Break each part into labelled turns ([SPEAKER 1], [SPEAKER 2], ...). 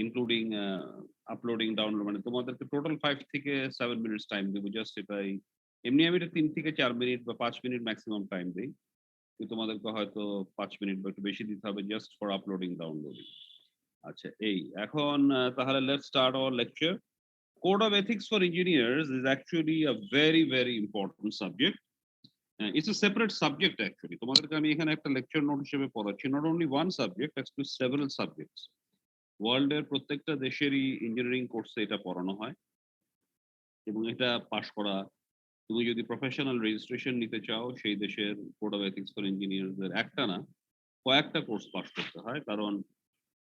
[SPEAKER 1] Including uploading download, মানে তোমাদেরকে total 5 থেকে 7 মিনিটস টাইম দেবো। জাস্ট এটাই, এমনি আমি এটা 3 থেকে 4 মিনিট বা 5 মিনিট ম্যাক্সিমাম টাইম দেই। কিন্তু তোমাদেরকে হয়তো 5 মিনিট বা একটু বেশি দিতে হবে জাস্ট ফর আপলোডিং ডাউনলোডিং। আচ্ছা, এই এখন তাহলে let's start our lecture. Code of ethics for engineers is actually a very, very important subject. It's a separate subject actually. তোমাদেরকে আমি এখানে একটা লেকচার নোট হিসেবে পড়াচ্ছি। Not only one subject, actually several subjects. ওয়ার্ল্ডের প্রত্যেকটা দেশেরই ইঞ্জিনিয়ারিং কোর্সে এটা পড়ানো হয় এবং এটা পাশ করা, তুমি যদি প্রফেশনাল রেজিস্ট্রেশন নিতে চাও সেই দেশের কোড অফ এথিক্স ফর ইঞ্জিনিয়ারদের একটা না, কয়েকটা কোর্স পাশ করতে হয়। কারণ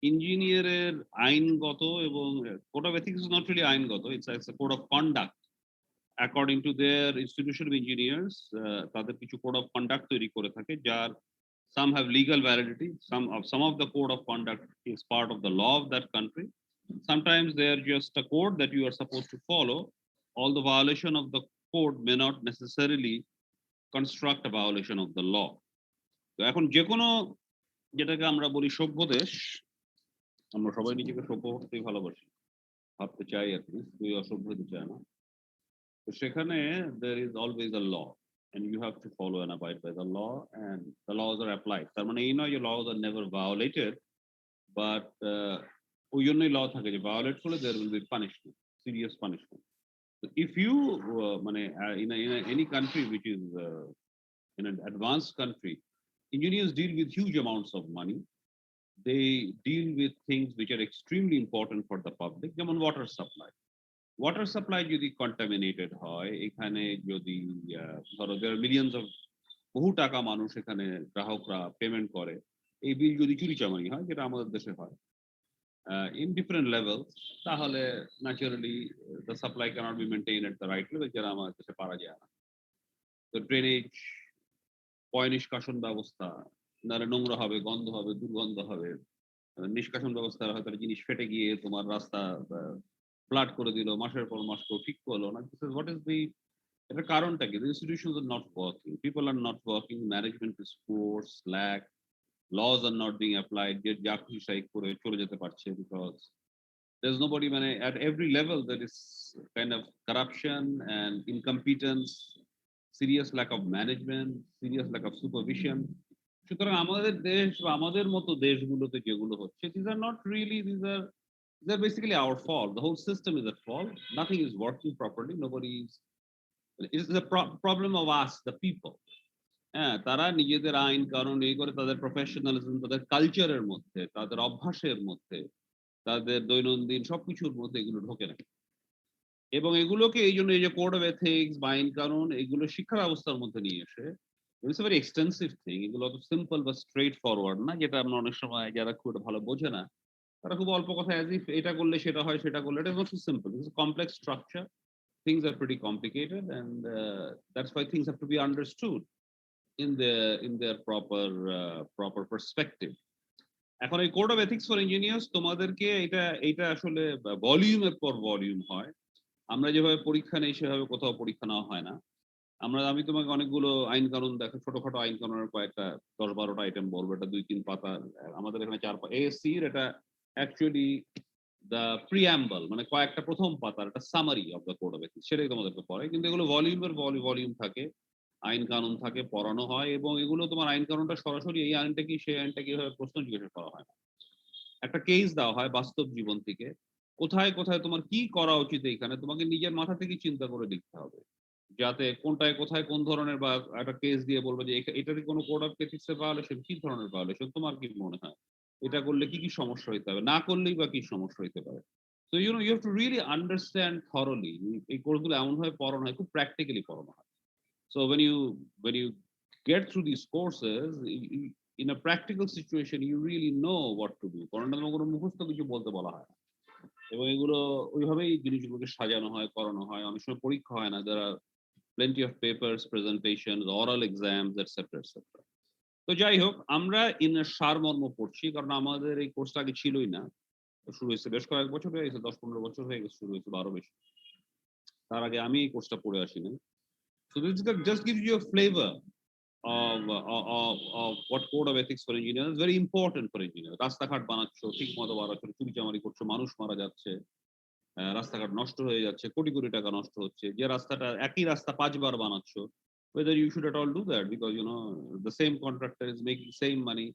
[SPEAKER 1] ইঞ্জিনিয়ারের আইনগত এবং code of ethics is not really আইনগত, it's code of conduct according to their institution of engineers. তাদের কিছু কোড অফ কন্ডাক্ট তৈরি করে থাকে, যার some have legal validity, some of the code of conduct is part of the law of that country. Sometimes they are just a code that you are supposed to follow. All the violation of the code may not necessarily construct a violation of the law. তো এখন যে কোনো, যেটাকে আমরা বলি সভ্য দেশ, আমরা সবাই নিজেকে সভ্য ভাবতেই ভালোবাসি, ভাবতে চাই আর কি, তুই অসভ্য হতে চায় না। তো সেখানে there is always a law and you have to follow and abide by the law and the laws are applied. তার মানে এই নয় যে laws are never violated, but ওই জন্যই ল থাকে যে violate করলে there will be punishment, serious punishment. So if you মানে in any country which is in an advanced country, engineers deal with huge amounts of money. They deal with things which are extremely important for the public, যেমন water supply. Water supply যদি contaminated হয়, এখানে যদি ধরো দেয়ার millions of, বহু টাকা মানুষ এখানে গ্রাহকরা পেমেন্ট করে, এই বিল যদি চুরি চামারি হয়, যেটা আমাদের দেশে হয় ইন ডিফারেন্ট লেভেল, তাহলে naturally the supply cannot be maintain at the right level, যেটা আমাদের দেশে পারা যায় না। তো ড্রেনেজ, পয় নিষ্কাশন ব্যবস্থা, নাহলে নোংরা হবে, গন্ধ হবে, দুর্গন্ধ হবে। নিষ্কাশন ব্যবস্থা হয়তো জিনিস ফেটে গিয়ে তোমার রাস্তা ফ্লাড করে দিল, মাসের পর মাস কেউ ঠিক করলো না। This is what is the, এটার কারণটা কি? The institutions are not working, people are not working, management is poor, slack, laws are not being applied, যে যা খুশি তাই করে চলে যেতে পারছে, because there's nobody, মানে at every level there is kind of corruption and incompetence, serious lack of management, serious lack of supervision. সুতরাং আমাদের দেশ বা আমাদের মতো দেশগুলোতে যেগুলো হচ্ছে, these are not really, they're basically our fault. The whole system is at fault. Nothing is working properly. Nobody is. It's the problem of us, the people. হ্যাঁ, তারা নিজেদের আইন কানুন এই করে তাদের প্রফেশনালিজম, তাদের কালচারের মধ্যে, তাদের অভ্যাসের মধ্যে, তাদের দৈনন্দিন সবকিছুর মধ্যে এগুলো ঢোকে না। এবং এগুলোকে এই জন্য এই যে কোড অফ এথিক্স বা আইন কানুন, এগুলো শিক্ষা ব্যবস্থার মধ্যে নিয়ে এসে, it's a very extensive thing. এগুলো অত সিম্পল বা স্ট্রেট ফরওয়ার্ড না, যেটা আমরা অনেক সময় যারা খুব ভালো বোঝে না, তারা খুব অল্প কথা অ্যাজ ইফ এটা করলে সেটা হয়, সেটা করলে এটা, not so simple. It's a complex structure, things are pretty complicated, and that's why things have to be understood in their proper perspective. এখন এই code of ethics for engineers তোমাদেরকে এটা আসলে ভলিউমের পর ভলিউম হয়। আমরা যেভাবে পরীক্ষা নেই সেভাবে কোথাও পরীক্ষা নেওয়া হয় না। আমি তোমাকে অনেকগুলো আইন কানুন দেখো, ছোটখাটো আইন কানুনের কয়েকটা 10-12টা আইটেম বলবো, এটা 2-3 পাতা। আমাদের এখানে 4 এএসসি এর এটা অ্যাকচুয়ালি দ্য প্রিঅ্যাম্বল, মানে কয়েকটা প্রথম পাতার একটা summary of the code of ethics, সেটাই তোমাদেরকে পড়ায়। কিন্তু এগুলো ভলিউমের ভলিউম থাকে, আইন কানুন থাকে, পড়ানো হয়। এবং এগুলো তোমার আইন কানুনটা সরাসরি এই আইনটা কি সেই আইনটা কিভাবে প্রশ্ন জিজ্ঞাসা করা হয় না, একটা কেস দেওয়া হয় বাস্তব জীবন থেকে, কোথায় কোথায় তোমার কি করা উচিত, এইখানে তোমাকে নিজের মাথা থেকে চিন্তা করে লিখতে হবে, যাতে কোনটায় কোথায় কোন ধরনের, বা একটা কেস দিয়ে বলবে যে এটাতে কোনো কোড অফ এথিক্স এর ভায়োলেশন, কি ধরনের ভায়োলেশন তোমার কি মনে হয়, এটা করলে কি কি সমস্যা হইতে হবে, না করলেই বা কি সমস্যা হইতে পারে। তো you have to really understand thoroughly. এই কোর্সগুলো এমন ভাবে পড়ানো হয়, খুব প্র্যাকটিক্যালি পড়ানো হয়। So when you get through these courses, in a practical situation, you really know what to do. কারণ কোনো মুখস্থ কিছু বলতে বলা হয় না। এবং এগুলো ওইভাবেই জিনিসগুলোকে সাজানো হয়, করানো হয়। অনেক সময় পরীক্ষা হয় না, যারা plenty of papers, presentations, oral exams, etc., etc. তো যাই হোক, আমরা ইন সারমর্ম পড়ছি, কারণ আমাদের এই কোর্সটা আগে ছিলই না। শুরু হয়েছে বেশ কয়েক বছর হয়ে গেছে, 10-15 বছর হয়ে গেছে, শুরু হয়েছে আরো বেশি। তার আগে আমি এই কোর্সটা পড়ে আসিনি। So this just gives you a flavor of what code of ethics for engineers is very important for engineers. রাস্তাঘাট বানাচ্ছ, ঠিক মতো বানাচ্ছ, চুরিচামারি করছো, মানুষ মারা যাচ্ছে, রাস্তাঘাট নষ্ট হয়ে যাচ্ছে, কোটি কোটি টাকা নষ্ট হচ্ছে। যে রাস্তাটা একই রাস্তা ৫ বার বানাচ্ছ, whether you should at all do that because the same contractor is making same money.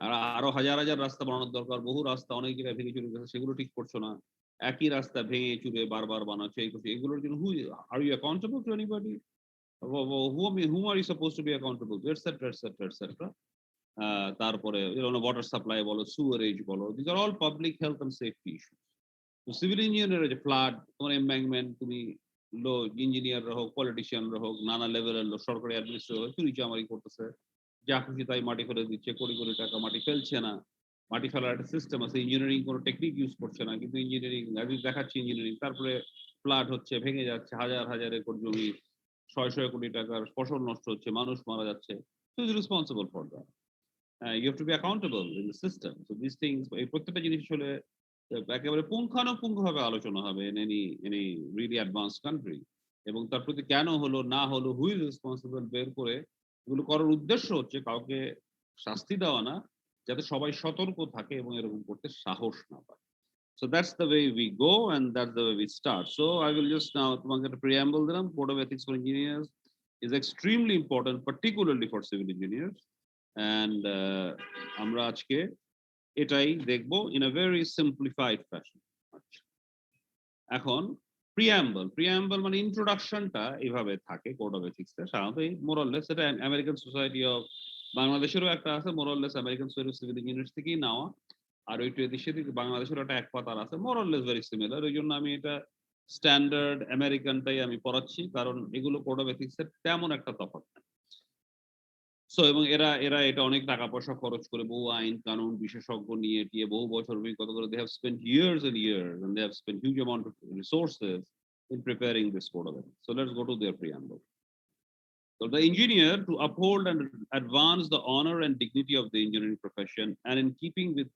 [SPEAKER 1] আর আরো হাজার হাজার রাস্তা বানানোর দরকার, বহু রাস্তা অনেক জায়গায় ভেঙে চুরে গেছে, সেগুলো ঠিক করছো না। একই রাস্তা ভেঙে চুরে বারবার বানাচ্ছো, এই করছো। এগুলোর জন্য are you accountable to anybody? Whom are you supposed to be accountable to? Etc. etc. etc. তারপরে ওয়াটার সাপ্লাই বলো, সুয়ারেজ বলো, these are all public health and safety issues. তো সিভিল ইঞ্জিনিয়ারের যে ফ্লাড, তোমার এম্বাঙ্কমেন্ট, তুমি ইঞ্জিনিয়ার হোক, পলিটিশিয়ান হোক, নানা লেভেলের লোক, সরকারি অ্যাডমিনিস্ট্রেটর হোক, চুরিচামারি করতেছে, যা খুশি তাই মাটি ফেলে দিচ্ছে, কোটি কোটি টাকা মাটি ফেলছে না। মাটি ফেলার একটা সিস্টেম আছে, ইঞ্জিনিয়ারিং কোনো টেকনিক ইউজ করছে না, কিন্তু ইঞ্জিনিয়ারিং আমি দেখাচ্ছি ইঞ্জিনিয়ারিং, তারপরে ফ্লাড হচ্ছে, ভেঙে যাচ্ছে, হাজার হাজার একর জমি, শয় শয় কোটি টাকার ফসল নষ্ট হচ্ছে, মানুষ মারা যাচ্ছে। So is responsible for that. You have to be accountable in the system. So these things, এই প্রত্যেকটা জিনিস আসলে একেবারে পুঙ্খানুপুঙ্খভাবে আলোচনা হবে in any really advanced country, এবং তার প্রতি কেন হলো না হলো, who is responsible বের করে এগুলো করার উদ্দেশ্য হচ্ছে কাউকে শাস্তি দেওয়া না, যাতে সবাই সতর্ক থাকে এবং এরকম করতে সাহস না পায়। So that's the way we go and that's the way we start. So I will just now তোমাকে একটা preamble দিলাম. Code of Ethics for Engineers is extremely important, particularly for civil engineers. And আমরা আজকে এটাই দেখবো in a very simplified fashion. আচ্ছা, এখন preamble মানে ইন্ট্রোডাকশনটা এইভাবে থাকে কোড অফ এথিক্স এ সাধারণত, এই মোরাললেস এটা আমেরিকান সোসাইটি অফ, বাংলাদেশেরও একটা আছে মোরাললেস, American society of civil engineers থেকেই নেওয়া, আর ওইটা দেশে থেকে বাংলাদেশের একটা এক পাতার আছে, মোরাললেস ভেরি সিমিলার। ওই জন্য আমি এটা স্ট্যান্ডার্ড আমেরিকানটাই আমি পড়াচ্ছি, কারণ এগুলো কোড অফ এথিক্স এর তেমন একটা তফাৎ নেই। সো এবং এরা এরা এটা অনেক টাকা পয়সা খরচ করে, বহু আইন কানুন বিশেষজ্ঞ নিয়ে টিয়ে, বহু বছর অভিজ্ঞতা করে, they have spent years and years and they have spent huge amount of resources in preparing this code of ethics. So let's go to their preamble. So the engineer to uphold and advance the honor and dignity of the engineering profession and in keeping with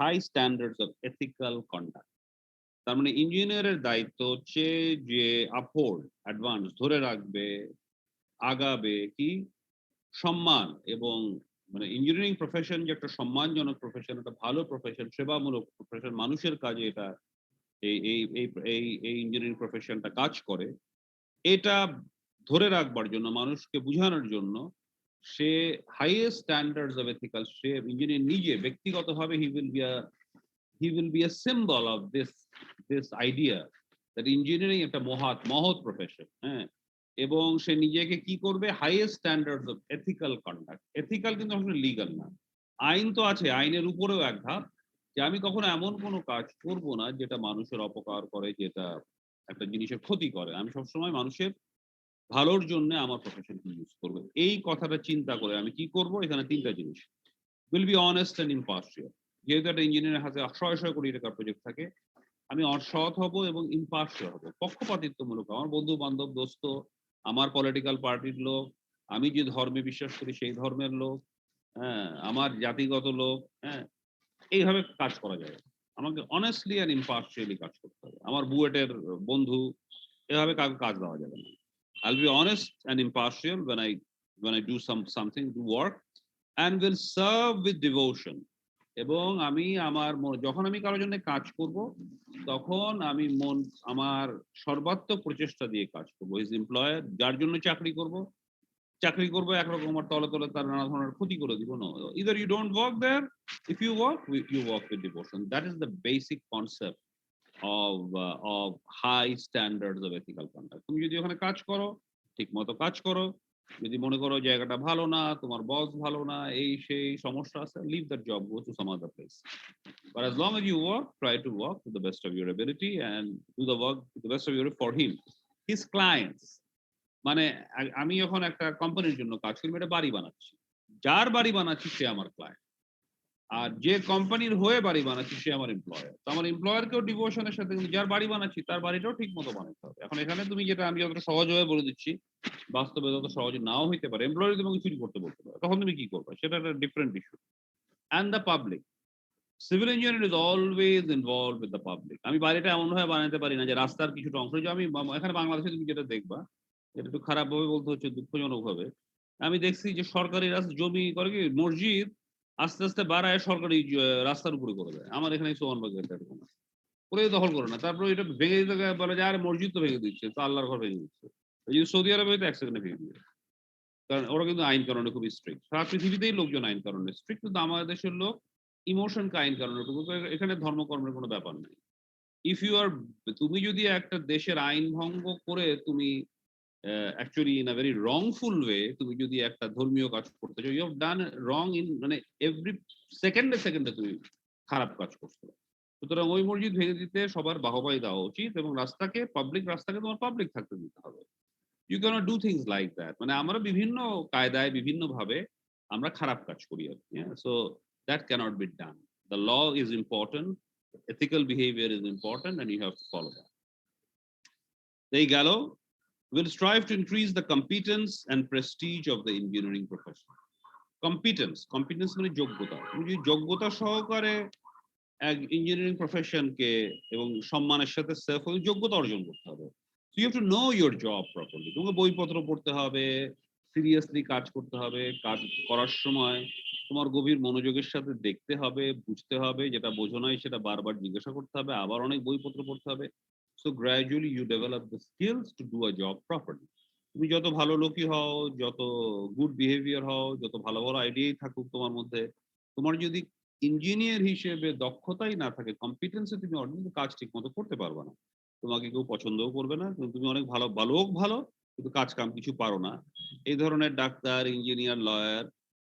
[SPEAKER 1] high standards of ethical conduct. তার মানে ইঞ্জিনিয়ারের দায়িত্ব হচ্ছে যে uphold, advance, ধরে রাখবে, আগাবে কি সম্মান, এবং মানে ইঞ্জিনিয়ারিং প্রফেশন যে একটা সম্মানজনক প্রফেশন, একটা ভালো প্রফেশন, সেবামূলক প্রফেশন, মানুষের কাজে এটা এই এই এই এই ইঞ্জিনিয়ারিং প্রফেশনটা কাজ করে, এটা ধরে রাখবার জন্য, মানুষকে বুঝানোর জন্য সে হাইয়েস্ট স্ট্যান্ডার্ডস অফ এথিক্যাল, সে ইঞ্জিনিয়ার নিজে ব্যক্তিগতভাবে he will be a symbol of this idea that engineering একটা মহৎ প্রফেশন। হ্যাঁ, এবং সে নিজেকে কি করবে, highest standards of ethical conduct. Ethical কিন্তু আসলে লিগাল না, আইন তো আছে, আইনের উপরেও এক ধাপ, যে আমি কখনো এমন কোনো কাজ করব না যেটা মানুষের অপকার করে, যেটা একটা জিনিসের ক্ষতি করে। আমি সবসময় মানুষের ভালোর জন্য আমার প্রফেশনকে ইউজ করবো। এই কথাটা চিন্তা করে আমি কি করব, এখানে তিনটা জিনিস, will be honest and impartial. যেহেতু একটা ইঞ্জিনিয়ারের হাতে শয় শয় কোটি টাকার প্রজেক্ট থাকে, আমি সৎ হব এবং ইম্পার্শিয়াল হব, পক্ষপাতিত্বমূলক। আমার বন্ধু বান্ধব দোস্ত, আমার পলিটিক্যাল পার্টির লোক, আমি যে ধর্মে বিশ্বাস করি সেই ধর্মের লোক, হ্যাঁ, আমার জাতিগত লোক, হ্যাঁ, এইভাবে কাজ করা যায়। আমাকে অনেস্টলি অ্যান্ড ইম্পার্শিয়ালি কাজ করতে হবে। আমার বুয়েটের বন্ধু, এভাবে কাউকে কাজ দেওয়া যাবে না। I'll be honest and impartial when I do something, do work, and will serve with devotion. এবং আমি যখন আমি কারোর জন্য কাজ করব, তখন আমি আমার সর্বাত্মক প্রচেষ্টা দিয়ে কাজ করব। হিজ এমপ্লয়ার, যার জন্য চাকরি করব একরকম, আর তলে তলে তার নানা ধরনের ক্ষতি করে দিব না। Either you don't work there, if you work, you work with devotion. That is the basic concept of high standards of ethical conduct. তুমি যদি ওখানে কাজ করো, ঠিক মতো কাজ করো, যদি মনে করো জায়গাটা ভালো না, তোমার বস ভালো না, এই সেই সমস্যা আছে, leave that job, go to some other place. But as long as you work, try to work to the best of your ability and do the work to the best of your ability for him, his clients. মানে আমি এখন একটা কোম্পানির জন্য কাজ করি, এটা বাড়ি বানাচ্ছি, যার বাড়ি বানাচ্ছি সে আমার ক্লায়েন্ট, আর যে কোম্পানির হয়ে বাড়ি বানাচ্ছি সে আমার এমপ্লয়ার। তো আমার এমপ্লয়ারকেও ডিভোশনের সাথে, যার বাড়ি বানাচ্ছি তার বাড়িটাও ঠিক মতো বানাতে হবে। এখন এখানে তুমি যেটা আমি যতটা সহজভাবে বলে দিচ্ছি, বাস্তবে যত সহজে নাও হইতে পারে, এমপ্লয়ার তোমাকে চুরি করতে বলতে পারে, তখন তুমি কি করবে, সেটা একটা different issue. And the public, civil engineer is always involve with the public. আমি বাড়িটা এমনভাবে বানাতে পারি না যে রাস্তার কিছুটা অংশ, যে আমি এখানে বাংলাদেশে তুমি যেটা দেখবা, এটা একটু খারাপ ভাবে বলতে হচ্ছে, দুঃখজনক ভাবে, আমি দেখছি যে সরকারি জমি করে কি মসজিদ আস্তে, আস্তে বাড়ায় সরকারি রাস্তার উপরে করে দেয়। আমার এখানে সোয়ানবাগে এরকম আছে। পুরাই দখল করে না। তারপরে এটা ভেঙে দিতে বলে যে আরে মসজিদ তো ভেঙে দিচ্ছে। তো আল্লাহর ঘর ভেঙে দিচ্ছে। এই যে সৌদি আরবে তো ১ সেকেন্ডে ভেঙে দিবে। কারণ ওরা কিন্তু আইন কানুনে খুবই স্ট্রিক্ট। সারা পৃথিবীতেই লোকজন আইন কানুনে স্ট্রিক্ট। কিন্তু আমাদের দেশের লোক ইমোশনকে আইন কানুনে এখানে ধর্মকর্মের কোনো ব্যাপার নাই। ইফ ইউ আর তুমি যদি একটা দেশের আইন ভঙ্গ করে তুমি actually in a very wrongful way তুমি যদি একটা ধর্মীয় কাজ করতে চাও, you have done wrong in মানে এভরি সেকেন্ডে, সেকেন্ডে তুমি খারাপ কাজ করছো। সুতরাং ওই মসজিদ ভেঙে দিতে সবার বাহবাই দেওয়া উচিত এবং পাবলিক রাস্তাকে তোমার পাবলিক থাকতে দিতে হবে। You cannot do things like that. মানে আমরা বিভিন্ন কায়দায় বিভিন্নভাবে আমরা খারাপ কাজ করি আরকি। হ্যাঁ? So that cannot be done. The law is important, ethical behavior is important and you have to follow that. এই গেল। Will strive to increase the competence and prestige of the engineering profession. Competence মানে যোগ্যতা। তুমি যদি যোগ্যতা সহকারে এক engineering প্রফেশনকে এবং সম্মানের সাথে যোগ্যতা অর্জন করতে হবে। So you have to know your job properly. তোমাকে বইপত্র পড়তে হবে, সিরিয়াসলি কাজ করতে হবে। কাজ করার সময় তোমার গভীর মনোযোগের সাথে দেখতে হবে, বুঝতে হবে, যেটা বোঝো নাই সেটা বারবার জিজ্ঞাসা করতে হবে, আবার অনেক বইপত্র পড়তে হবে। So gradually you develop the skills to do a job properly. তুমি যত ভালো লোকই হও, যত গুড বিহেভিয়ার হও, যত ভালো, ভালো আইডিয়াই থাকুক তোমার মধ্যে, তোমার যদি ইঞ্জিনিয়ার হিসেবে দক্ষতাই না থাকে, কম্পিটেন্সি তুমি কাজ ঠিক মতো করতে পারবে না। তোমাকে কেউ পছন্দও করবে না। তুমি অনেক ভালো, ভালো, কিন্তু কাজ কাম কিছু পারো না। এই ধরনের ডাক্তার, ইঞ্জিনিয়ার, লয়ার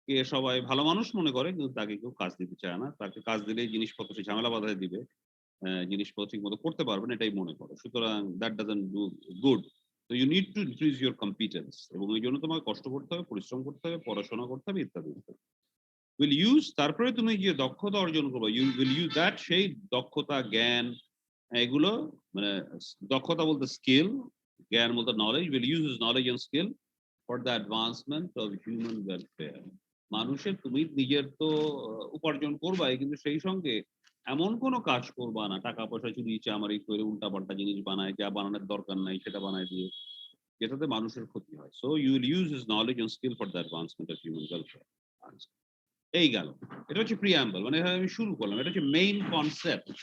[SPEAKER 1] কে সবাই ভালো মানুষ মনে করে কিন্তু তাকে কেউ কাজ দিতে চায় না। তাকে কাজ দিলেই জিনিসপত্র সে ঝামেলা বাধায় দিবে। জিনিসপত্র ঠিক মতো করতে পারবে না এটাই মনে করে। সুতরাং that doesn't do good. So you need to increase your competence এবং এই জন্য তোমাকে কষ্ট করতে হবে, পরিশ্রম করতে হবে, পড়াশোনা করতে হবে ইত্যাদি, ইত্যাদি। will use তারপরে তুমি যে দক্ষতা অর্জন করবে, you will use that সেই দক্ষতা, জ্ঞান এগুলো মানে দক্ষতা বলতে স্কিল, জ্ঞান বলতে knowledge, will use his knowledge and skill for the advancement of human welfare. মানুষের তুমি নিজের তো উপার্জন করবাই কিন্তু সেই সঙ্গে এমন কোনো কাজ করবা না টাকা পয়সা চুরি চামারি করে উল্টাপাল্টা জিনিস বানায়, যা বানানোর দরকার নাই সেটা বানায় দিয়ে, যেটাতে মানুষের ক্ষতি হয়। So you will use his knowledge and skill for the advancement of human welfare. আচ্ছা, এই গেল। এটা হচ্ছে প্রিয়াম্বল মানে আমি শুরু করলাম। এটা হচ্ছে মেইন কনসেপ্ট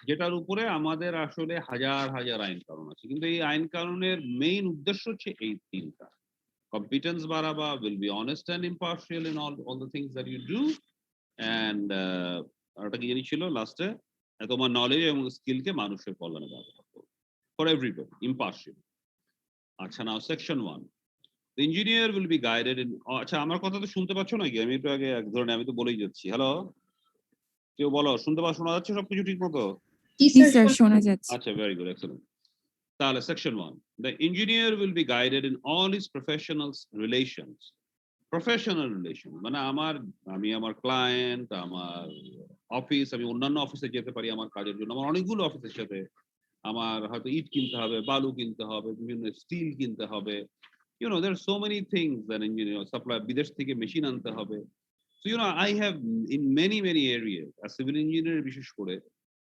[SPEAKER 1] যেটার উপরে আমাদের আসলে হাজার, হাজার আইন কানুন আছে। কিন্তু এই আইন কানুনের মেইন উদ্দেশ্য হচ্ছে এই ৩ টা। কম্পিটেন্স বাড়াবা, will be honest and impartial in all the things that you do and আরেকটা কি জানি ছিল লাস্টে তোমার নলেজ এবং স্কিলকে মানুষের কল্যাণে ব্যবহার করো। For everybody, impartial. আচ্ছা নাও section 1. The engineer will be guided in আচ্ছা আমার কথা তো শুনতে পাচ্ছ নাকি? আমি একটু আগে এক ধরনের আমি তো বলেই যাচ্ছি। হ্যালো? কেউ বলো শোনা যাচ্ছে সবকিছু ঠিক মতো?
[SPEAKER 2] জি স্যার শোনা যাচ্ছে।
[SPEAKER 1] আচ্ছা, ভেরি গুড, এক্সেলেন্ট। তাহলে section 1. The engineer will be guided in all his professional relations. Professional relation মানে আমি আমার ক্লায়েন্ট, আমার অফিস, আমি অন্যান্য অফিসে যেতে পারি আমার কাজের জন্য। আমার অনেকগুলো অফিসের সাথে আমার হয়তো ইট কিনতে হবে, বালু কিনতে হবে, বিভিন্ন স্টিল কিনতে হবে। there are so many things that engineer supply, বিদেশ থেকে মেশিন আনতে হবে। So I have in many areas as civil engineer বিশেষ করে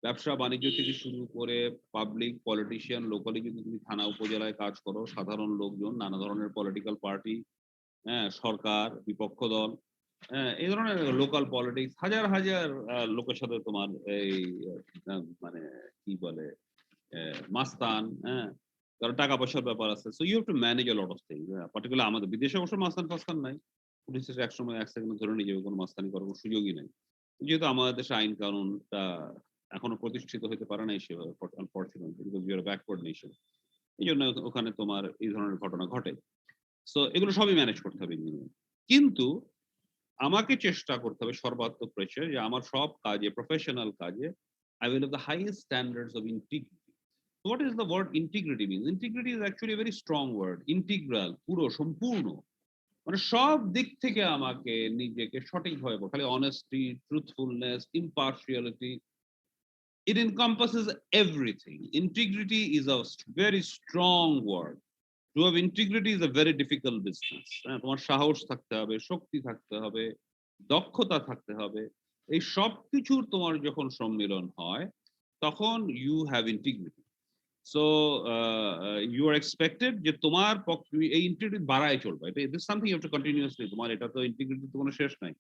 [SPEAKER 1] ব্যবসা বাণিজ্য থেকে শুরু করে পাবলিক পলিটিশিয়ান, লোকালি যদি তুমি থানা উপজেলায় কাজ করো, সাধারণ লোকজন, নানা ধরনের পলিটিক্যাল পার্টি, হ্যাঁ, সরকার, বিপক্ষ দল, হ্যাঁ, এই ধরনের লোকাল পলিটিক্স, হাজার, হাজার লোকের সাথে তোমার এই মানে কি বলে মাস্তান, হ্যাঁ, কারণ টাকা পয়সার ব্যাপার আছে। So you have to manage a lot of things. Particular আমাদের বিদেশে অবশ্য মাস্তান নাই। পুলিশের একসময় ১ সেকেন্ড ধরে নিয়ে যাবে, কোনো মাস্তানি করার কোনো সুযোগই নেই। যেহেতু আমাদের দেশে আইন কানুনটা এখনো প্রতিষ্ঠিত হতে পারে নাই সেভাবে, unfortunately, because we are backward nation. এইজন্য ওখানে তোমার এই ধরনের ঘটনা ঘটে। সো এগুলো সবই ম্যানেজ করতে হবে ইঞ্জিনিয়ার। কিন্তু আমাকে চেষ্টা করতে হবে সর্বাত্মক প্রেসার যে আমার সব কাজে, প্রফেশনাল কাজে I will have the highest standards of integrity. So what is the word integrity means? Integrity is actually a very strong word. Integral, পুরো, সম্পূর্ণ। মানে সব দিক থেকে আমাকে নিজেকে সঠিকভাবে খালি honesty, truthfulness, impartiality, it encompasses everything. Integrity is a very strong word. To have integrity is a very difficult business. তোমার সাহস থাকতে হবে, শক্তি থাকতে হবে, দক্ষতা থাকতে হবে। এই সবকিছুর তোমার যখন সম্মিলন হয় তখন you have integrity. So you are expected যে তোমার এই ইন্টিগ্রিটি বাড়ায় চলবে, এটা this something you have to continuously, তোমার এটা তো ইন্টিগ্রিটি তো কোনো শেষ নাই।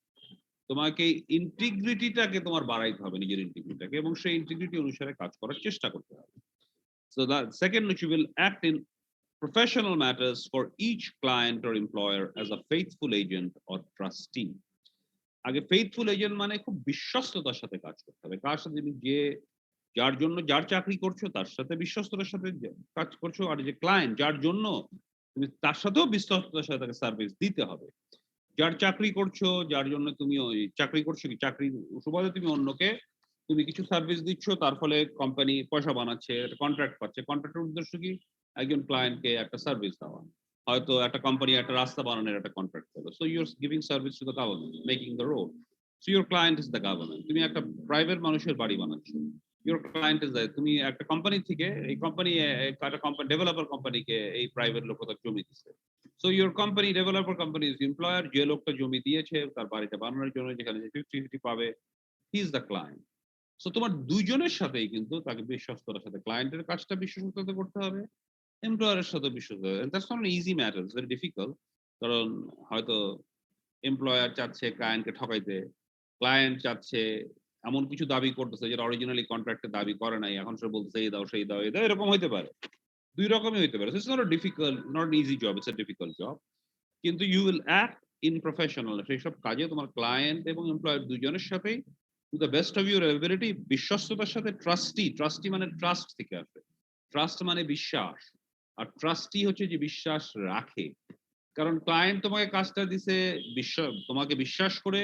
[SPEAKER 1] তোমাকে ইন্টিগ্রিটিটাকে তোমার বাড়াইতে হবে, নিজের ইন্টিগ্রিটিটাকে, এবং সেই ইন্টিগ্রিটি অনুসারে কাজ করার চেষ্টা করতে হবে। So the second, you will act in professional matters for each client or employer as a faithful agent or trustee. আগে ফেইথফুল এজেন্ট মানে খুব বিশ্বস্ততার সাথে কাজ করতে হবে। কার সাথে তুমি যার জন্য যার চাকরি করছো তার সাথে বিশ্বস্ততার সাথে কাজ করছো, আর যে ক্লায়েন্ট যার জন্য তুমি তার সাথেও বিশ্বস্ততার সাথে তাকে সার্ভিস দিতে হবে। যার চাকরি করছো, যার জন্য তুমি ওই চাকরি করছো, কি চাকরির সুবাদে তুমি অন্যকে তুমি কিছু সার্ভিস দিচ্ছ, তার ফলে কোম্পানি পয়সা বানাচ্ছে, একটা কন্ট্রাক্ট পাচ্ছে। কন্ট্রাক্টের উদ্দেশ্য কি? একজন ক্লায়েন্টকে একটা সার্ভিস দেওয়া। হয়তো একটা কোম্পানি একটা রাস্তা বানানোর একটা কন্ট্রাক্ট পেলো, so you are giving service to the government, making the road. So your client is the government. তুমি একটা প্রাইভেট মানুষের বাড়ি বানাচ্ছো, ইউর ক্লায়েন্ট ইজ দ্য, তুমি একটা কোম্পানি থেকে, এই কোম্পানি একটা কোম্পানি ডেভেলপার কোম্পানিকে এই প্রাইভেট লোক তার জমি দিচ্ছে। So your company developer company is employer, যে লোকটা জমি দিয়েছে তার বাড়িটা বানানোর জন্য, যেখানে 50-50 পাবে, he is the client. So তোমার দুইজনের সাথেই কিন্তু তাকে বিশ্বস্ততার সাথে, ক্লায়েন্টের কাজটা বিশ্বস্ততা করতে হবে, এমপ্লয়ারের সাথে বিশ্বস্ততা। That's not easy matter, it's very difficult. কারণ হয়তো এমপ্লয়ার চাচ্ছে ক্লায়েন্টকে ঠকাইতে, ক্লায়েন্ট চাচ্ছে এমন কিছু দাবি করতেছে যেটা অরিজিনালি কন্ট্রাক্টে দাবি করে নাই, এখন সে বলতেছে এই দাও সেই দাও এই দাও, এরকম হইতে পারে। দুই রকমই হইতে পারে। It's not difficult, not easy job, it's a difficult job. কিন্তু you will act in professional, সেই সব কাজে তোমার ক্লায়েন্ট এবং এমপ্লয়ার দুজনের সাথেই to the best of your ability, বিশ্বস্ততার সাথে। ট্রাস্টি মানে ট্রাস্ট থেকে আসে, ট্রাস্ট মানে বিশ্বাস, আর ট্রাস্টি হচ্ছে যে বিশ্বাস রাখে। কারণ ক্লায়েন্ট তোমাকে কাজটা দিছে তোমাকে বিশ্বাস করে,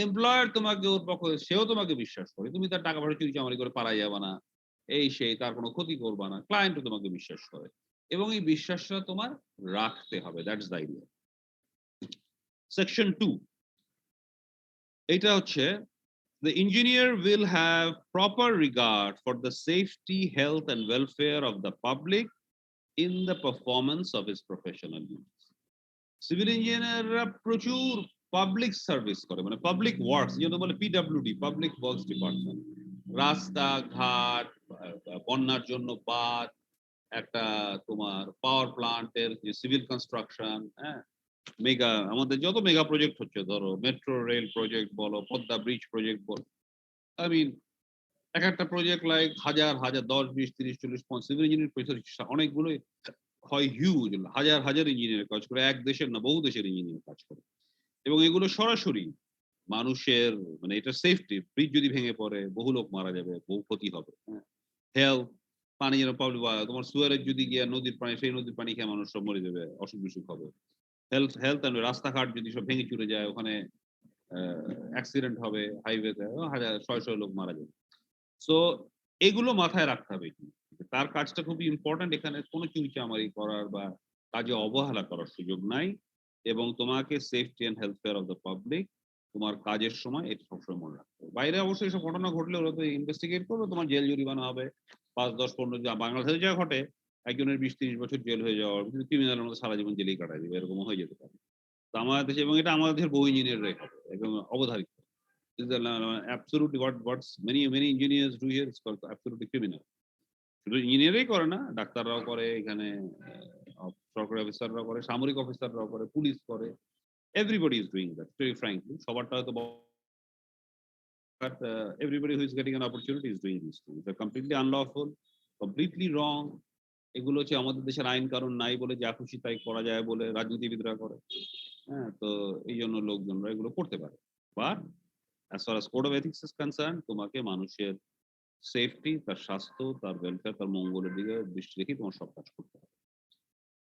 [SPEAKER 1] এমপ্লয়ার তোমাকে ওর পক্ষে সেও তোমাকে বিশ্বাস করে, তুমি তার টাকা পয়সা চুরি চামারি করে পালাই যাবে না, এই সেই তার কোনো ক্ষতি করবা না, ক্লায়েন্টও তোমাকে বিশ্বাস করে, এবং এই বিশ্বাসটা তোমার রাখতে হবে। That's the idea. সেকশন 2, এটা হচ্ছে the engineer will have proper regard for the safety, health and welfare of the public in the performance of his professional duties. Civil ইঞ্জিনিয়াররা প্রচুর পাবলিক সার্ভিস করে, মানে পাবলিক ওয়ার্কস, যেটা বলে PWD, public works department. রাস্তা ঘাট, বন্যার জন্য বাঁধ, একটা তোমার পাওয়ার প্লান্টের যে সিভিল কনস্ট্রাকশন, হ্যাঁ, মেগা আমাদের যত মেগা প্রজেক্ট হচ্ছে, ধরো মেট্রো রেল প্রজেক্ট বলো, পদ্মা ব্রিজ প্রজেক্ট বলো, আই মিন এক একটা প্রজেক্ট লাইক হাজার হাজার 10, 20, 30, 40, 50 সিভিল ইঞ্জিনিয়ার পয়সা অনেকগুলো হয়, হিউজ, হাজার হাজার ইঞ্জিনিয়ার কাজ করে, এক দেশের না বহু দেশের ইঞ্জিনিয়ার কাজ করে, এবং এগুলো সরাসরি মানুষের, মানে এটা সেফটি, ব্রিজ যদি ভেঙে পড়ে বহু লোক মারা যাবে, বহু ক্ষতি হবে। হেলথ, পানি যেন তোমার সুয়ারের যদি গিয়ে নদীর পানি, সেই নদীর পানি খেয়ে মানুষ সব মরে যাবে, অসুখ বিসুখ হবে। হেলথ রাস্তাঘাট যদি সব ভেঙে চুরে যায়, ওখানে অ্যাক্সিডেন্ট হবে, হাইওয়েতে হাজার শয় শয় লোক মারা যাবে। সো এগুলো মাথায় রাখতে হবে কি, তার কাজটা খুবই ইম্পর্টেন্ট, এখানে কোনো চুরিচামারি করার বা কাজে অবহেলা করার সুযোগ নাই, এবং তোমাকে safety and health care of the public তোমার কাজের সময় এটা সবসময় মনে রাখতে হবে। বাইরে অবশ্যই সব ঘটনা ঘটলে ওরা তো ইনভেস্টিগেট করবে, তোমার জেল জরিমানা হবে 5, 10, 15, যা বাংলাদেশে যা ঘটে, একজনের 20-30 বছর জেল হয়ে যাওয়ার, কিন্তু ক্রিমিনালের মধ্যে সারা জীবন জেলেই কাটাই দিবে, এরকম হয়ে যেতে পারে। তো আমাদের দেশে, এবং এটা আমাদের দেশের বহু ইঞ্জিনিয়াররাই হবে একদম অবধারিত। Absolutely, what many engineers do here is called absolutely criminal. শুধু ইঞ্জিনিয়ারই করে না, ডাক্তাররাও করে, এখানে সরকারি অফিসাররাও করে, সামরিক অফিসাররাও করে, পুলিশ করে, everybody is doing that, very frankly. সবারটা হয়তো, but everybody who is getting an opportunity is doing this things. They completely unlawful, completely wrong. এগুলো হচ্ছে আমাদের দেশের আইন কানুন নাই বলে যা খুশি তাই করা যায় বলে রাজনীতিবিদরা করে। হ্যাঁ, তো এই জন্য লোকজনরা এগুলো করতে পারে। But as far as code of ethics is concerned, তোমাকে মানুষের সেফটি, তার স্বাস্থ্য, তার ওয়েলফেয়ার, তার মঙ্গলের দিকে দৃষ্টি রেখে তোমার সব কাজ করতে হবে।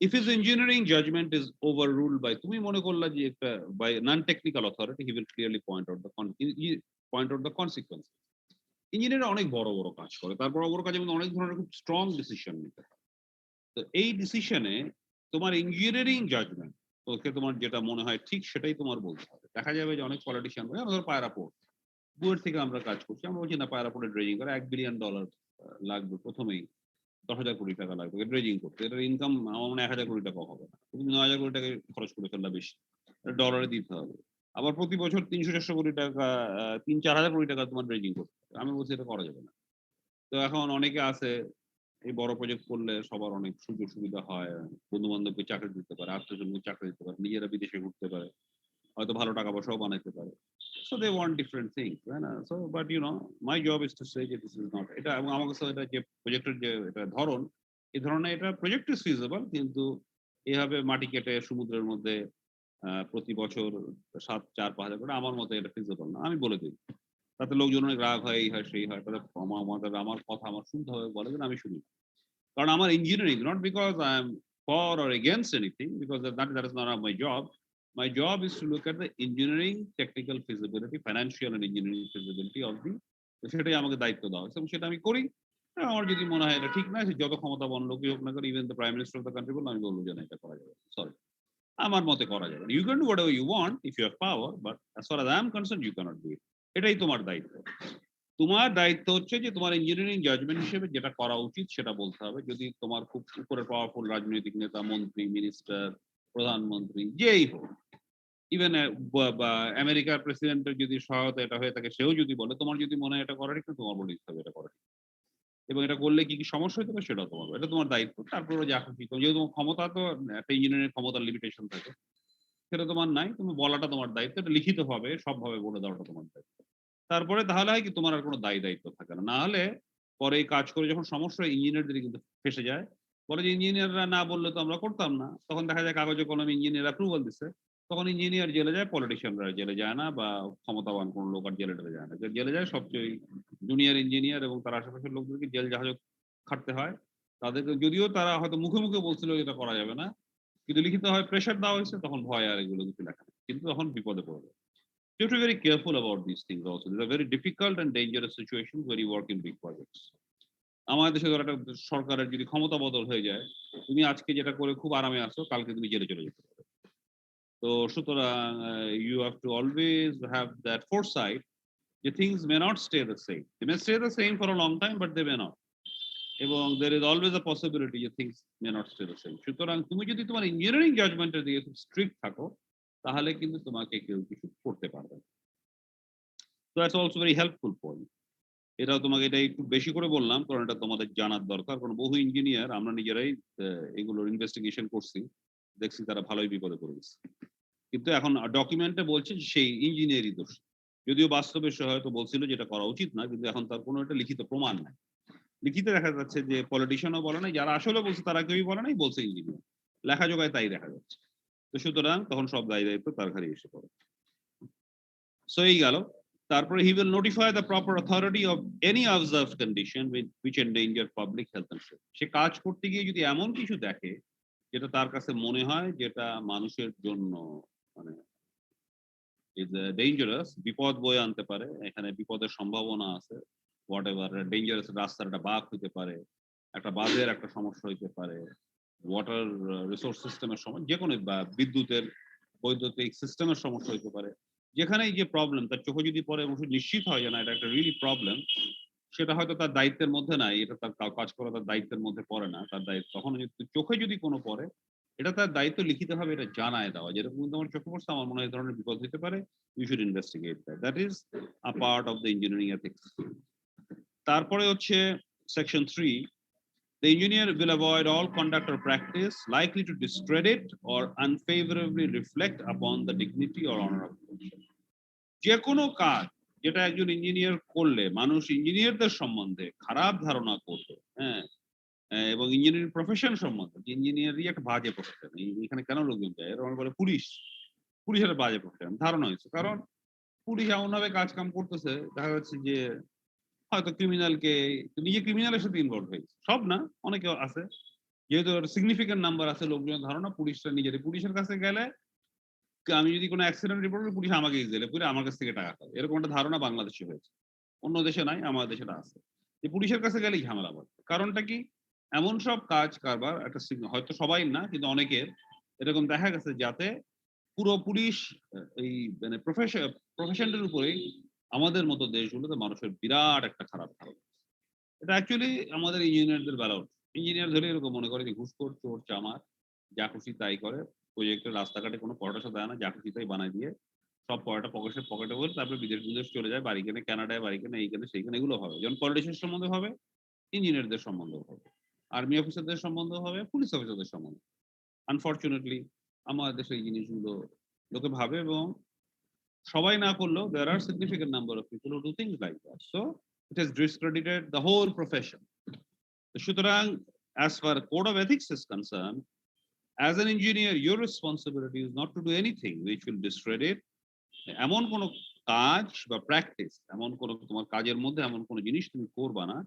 [SPEAKER 1] If his engineering judgment is overruled by, তুমি মনে করলা যে একটা by non-technical authority, he will clearly point out the consequences. Engineer অনেক বড় বড় কাজ করে, তার বড় বড় কাজের মধ্যে অনেক ধরনের খুব স্ট্রং ডিসিশন নিতে হয়। তো এই ডিসিশনে তোমার ইঞ্জিনিয়ারিং জাজমেন্ট, ওকে তোমার যেটা মনে হয় ঠিক সেটাই তোমার বলতে হবে। দেখা যাবে যে অনেক পলিটিশিয়ান বলে, আমাদের পায়রা পোর্ট, বুয়েট থেকে আমরা কাজ করছি, আমরা বলছি না পায়রা পোর্টে ড্রেজিং করে $1 বিলিয়ন লাগবে, প্রথমেই 10,000 কোটি টাকা লাগবে ড্রেজিং করতে, এটার ইনকাম আমার মনে হয় 1,000 কোটি টাকা হবে না, তুমি 9,000 কোটি টাকা খরচ করে ফেললা বেশি, ডলারে দিতে হবে। আবার প্রতি বছর 300-400 কোটি টাকা, 3-4 হাজার কোটি টাকা তোমার ড্রেজিং করতে হবে। আমি বলছি এটা করা যাবে না। তো এখন অনেকে আছে এই বড় প্রজেক্ট করলে সবার অনেক সুযোগ সুবিধা হয়, বন্ধু বান্ধবকে চাকরি দিতে পারে, আত্মীয়স্বজনকে চাকরি দিতে পারে, নিজেরা বিদেশে ঘুরতে পারে, হয়তো ভালো টাকা পয়সাও বানাইতে পারে। So they want different things, তাই না? So but my job is to say যে দিস ইজ নট এটা, এবং আমার কাছে এটা যে প্রজেক্টের যে এটা ধরন, এই ধরনের এটা প্রজেক্ট ইজ ফিজিবল, কিন্তু এভাবে মাটি কেটে সমুদ্রের মধ্যে প্রতি বছর 4-5 হাজার করে আমার মতে এটা ফিজিবল না। আমি বলে দিই। তাতে লোকজন অনেক রাগ হয়, এই হয়, সেই হয়। তাদের আমার কথা আমার শুনতে হবে বলে, কিন্তু আমি শুনি না। কারণ আমার engineering, not because I am for or against anything, because that is not my job. My job is to look at the engineering, technical feasibility, financial and engineering feasibility of the, তো সেটাই আমাকে দায়িত্ব দেওয়া হয়েছে এবং সেটা আমি করি। আমার যদি মনে হয় এটা ঠিক না, সে যত ক্ষমতাবান লোকই হোক না কেন, even the prime minister of the country বলল, আমি বলবো যে না, এটা করা যাবে। সরি, আমার মতে করা যাবে না। You can do whatever you want if you have power, but as far as I am concerned you cannot do it. এটাই তোমার দায়িত্ব। তোমার দায়িত্ব হচ্ছে যে তোমার ইঞ্জিনিয়ারিং জাজমেন্ট হিসেবে যেটা করা উচিত সেটা বলতে হবে। যদি তোমার খুব উপরে পাওয়ারফুল রাজনৈতিক নেতা, মন্ত্রী, মিনিস্টার, প্রধানমন্ত্রী যেই হোক, ইভেন আমেরিকার প্রেসিডেন্টের যদি সহায়তা এটা হয়ে থাকে, সেও যদি বলে, তোমার যদি মনে হয় এটা করা ঠিক না, তোমার বলে দিতে হবে এটা করা ঠিক। এবং এটা করলে কি কি সমস্যা হতে পারে সেটাও তোমার, এটা তোমার দায়িত্ব। তারপরে যা খুশি, যেহেতু তোমার ক্ষমতা, তো একটা ইঞ্জিনিয়ারিং ক্ষমতার লিমিটেশন থাকে, সেটা তোমার নাই। তুমি বলাটা তোমার দায়িত্ব, এটা লিখিত ভাবে সবভাবে বলে দেওয়াটা তোমার দায়িত্ব। তারপরে তাহলে হয় কি, তোমার আর কোনো দায়িত্ব থাকে না। না হলে পরে এই কাজ করে যখন সমস্যা হয়, ইঞ্জিনিয়ারদের কিন্তু ফেঁসে যায়। বলে যে ইঞ্জিনিয়াররা না বললে তো আমরা করতাম না। তখন দেখা যায় কাগজে কলমে ইঞ্জিনিয়ার অ্যাপ্রুভাল দিছে। তখন ইঞ্জিনিয়ার জেলে যায়, পলিটিশিয়ানরা জেলে যায় না, বা ক্ষমতাবান কোন লোক আর জেলে টেলে যায় না। যে জেলে যায় সবচেয়ে জুনিয়র ইঞ্জিনিয়ার এবং তার আশেপাশের লোকদেরকে জেল জাহাজে খাটতে হয়। তাদেরকে যদিও তারা হয়তো মুখে মুখে বলছিল এটা করা যাবে না, কিন্তু লিখিত হয় প্রেশার দেওয়া হয়েছে, তখন ভয় আর এগুলো কিছু লেখা নেই। কিন্তু তখন বিপদে পড়বে। You have to be very careful about these things also. These are very difficult and dangerous situations when you work in big projects. আমাদের দেশে ধরো একটা সরকারের যদি ক্ষমতা বদল হয়ে যায়, তুমি আজকে যেটা করে খুব আরামে আছো, কালকে তুমি জেলে চলে যেতে পারো। তো সুতরাং you have to always have that foresight যে things may not stay the same. They may stay the same for a long time, but they may not. এবং there is always a possibility যে things may not stay the same. সুতরাং তুমি যদি তোমার engineering জাজমেন্টের দিকে খুব strict থাকো, তাহলে কিন্তু তোমাকে কেউ কিছু করতে পারবে না। So that's also very helpful point. এটাও তোমাকে এটা একটু বেশি করে বললাম, কারণ এটা তোমাদের জানার দরকার। কারণ বহু ইঞ্জিনিয়ার আমরা নিজেরাই এগুলোর ইনভেস্টিগেশন করছি, দেখছি তারা ভালোই বিপদে পড়ে গেছে। কিন্তু এখন ডকুমেন্টে বলছে যে সেই ইঞ্জিনিয়ারই দোষ, যদিও বাস্তবে সে হয়তো বলছিল যেটা করা উচিত না, কিন্তু এখন তার কোনো একটা লিখিত প্রমাণ নাই। লিখিতে দেখা যাচ্ছে যে পলিটিশিয়ানও বলে নাই, যারা আসলে বলছে তারা কেউই বলে নাই, বলছে ইঞ্জিনিয়ার। লেখা জোগায় তাই দেখা যাচ্ছে। তো সুতরাং তখন সব দায় দায়িত্ব তার ঘাড়ে এসে পড়ে। সো এই গেল। তারপরে he will notify the proper authority of any observed condition which endanger public health and safety. সে কাজ করতে গিয়ে যদি এমন কিছু দেখে যেটা তার কাছে মনে হয় যেটা মানুষের জন্য মানে is dangerous, বিপদ বয়ে আনতে পারে, এখানে বিপদের সম্ভাবনা আছে, whatever dangerous, রাস্তার একটা বাঁক হইতে পারে, একটা বাঁধের একটা সমস্যা হইতে পারে, ওয়াটার রিসোর্স সিস্টেমের সমস্যা, যেকোনো বা বিদ্যুতের বৈদ্যুতিক সিস্টেমের সমস্যা হইতে পারে। যেখানেই যে প্রবলেম তার চোখে যদি পড়ে এবং সে নিশ্চিত হয় যে না এটা একটা রিয়েলি প্রবলেম, সেটা হয়তো তার দায়িত্বের মধ্যে নাই, এটা তার কাজ করা তার দায়িত্বের মধ্যে পড়ে না, তার দায়িত্ব তখন যদি চোখে যদি কোনো পড়ে, এটা তার দায়িত্ব লিখিতভাবে এটা জানায় দেওয়া, যেরকম কিন্তু আমার চোখে পড়ছে, আমার মনে হয় এই ধরনের বিপদ হতে পারে, you should investigate that. That is a part of the engineering ethics. তারপরে হচ্ছে section 3, the engineer will avoid all conduct or practice likely to discredit or unfavorably reflect upon the dignity or honor of the profession. যে কোনো কাজ যেটা একজন engineer করলে মানুষ ইঞ্জিনিয়ারদের সম্বন্ধে খারাপ ধারণা করবে, হ্যাঁ, এবং ইঞ্জিনিয়ারিং প্রফেশন সম্বন্ধে, ইঞ্জিনিয়ারই একটা বাজে প্রফেশন, এখানে কেন লোকজন যায়, এরকম বলে পুলিশের বাজে প্রফেশন ধারণা হয়েছে। কারণ পুলিশ এমন ভাবে কাজ কাম করতেছে, দেখা যাচ্ছে যে হয়তো ক্রিমিনালকে নিজে ক্রিমিনালের সাথে ইনভলভ হয়েছে, সব না, অনেকে আছে, যেহেতু সিগনিফিকেন্ট নাম্বার আছে লোকজনের ধারণা পুলিশটা নিজের, পুলিশের কাছে গেলে আমি যদি কোনো অ্যাক্সিডেন্ট রিপোর্ট করি, পুলিশ আমাকে জেলে পুরে আমার কাছ থেকে টাকা খাবে, এরকম একটা ধারণা বাংলাদেশে হয়েছে। অন্য দেশে নাই, আমাদের দেশে এটা আছে যে পুলিশের কাছে গেলেই ঝামেলা পড়ে। কারণটা কি, এমন সব কাজ কারবার একটা হয়তো সবাই না কিন্তু অনেকের এরকম দেখা গেছে, যাতে পুরো পুলিশ এই মানে প্রফেশনের উপরেই আমাদের মতো দেশগুলোতে মানুষের বিরাট একটা খারাপ ধারণা। এটা অ্যাকচুয়ালি আমাদের ইঞ্জিনিয়ারদের বেলাও, ইঞ্জিনিয়ার ধরে এরকম মনে করে যে ঘুষখোর, চোর, চামার, যা খুশি তাই করে, প্রজেক্টের রাস্তাঘাটে কোনো পড়াশোনা দেয় না, যা খুশি তাই বানায় দিয়ে সব পড়াটা পকেটে বলে তারপরে বিদেশ চলে যায়, বাড়ি কেনে কানাডায়, বাড়ি কেনে এইখানে সেইখানে, এগুলো হবে। যখন পলিটিশিয়ান সম্বন্ধে হবে, ইঞ্জিনিয়ারদের সম্বন্ধে হবে। আর্মি অফিসারদের সম্বন্ধে হবে, পুলিশ অফিসারদের সম্বন্ধে। আনফরচুনেটলি আমাদের দেশে এই জিনিসগুলো লোকে ভাবে, এবং সবাই না করলেও there are significant number of people who do things like that. So it has discredited the whole profession. সুতরাং as far code of ethics is concerned, as an engineer, your responsibility is not to do anything which will discredit এমন কোনো কাজ বা practice, এমন কোনো তোমার কাজের মধ্যে এমন কোনো জিনিস তুমি করবা না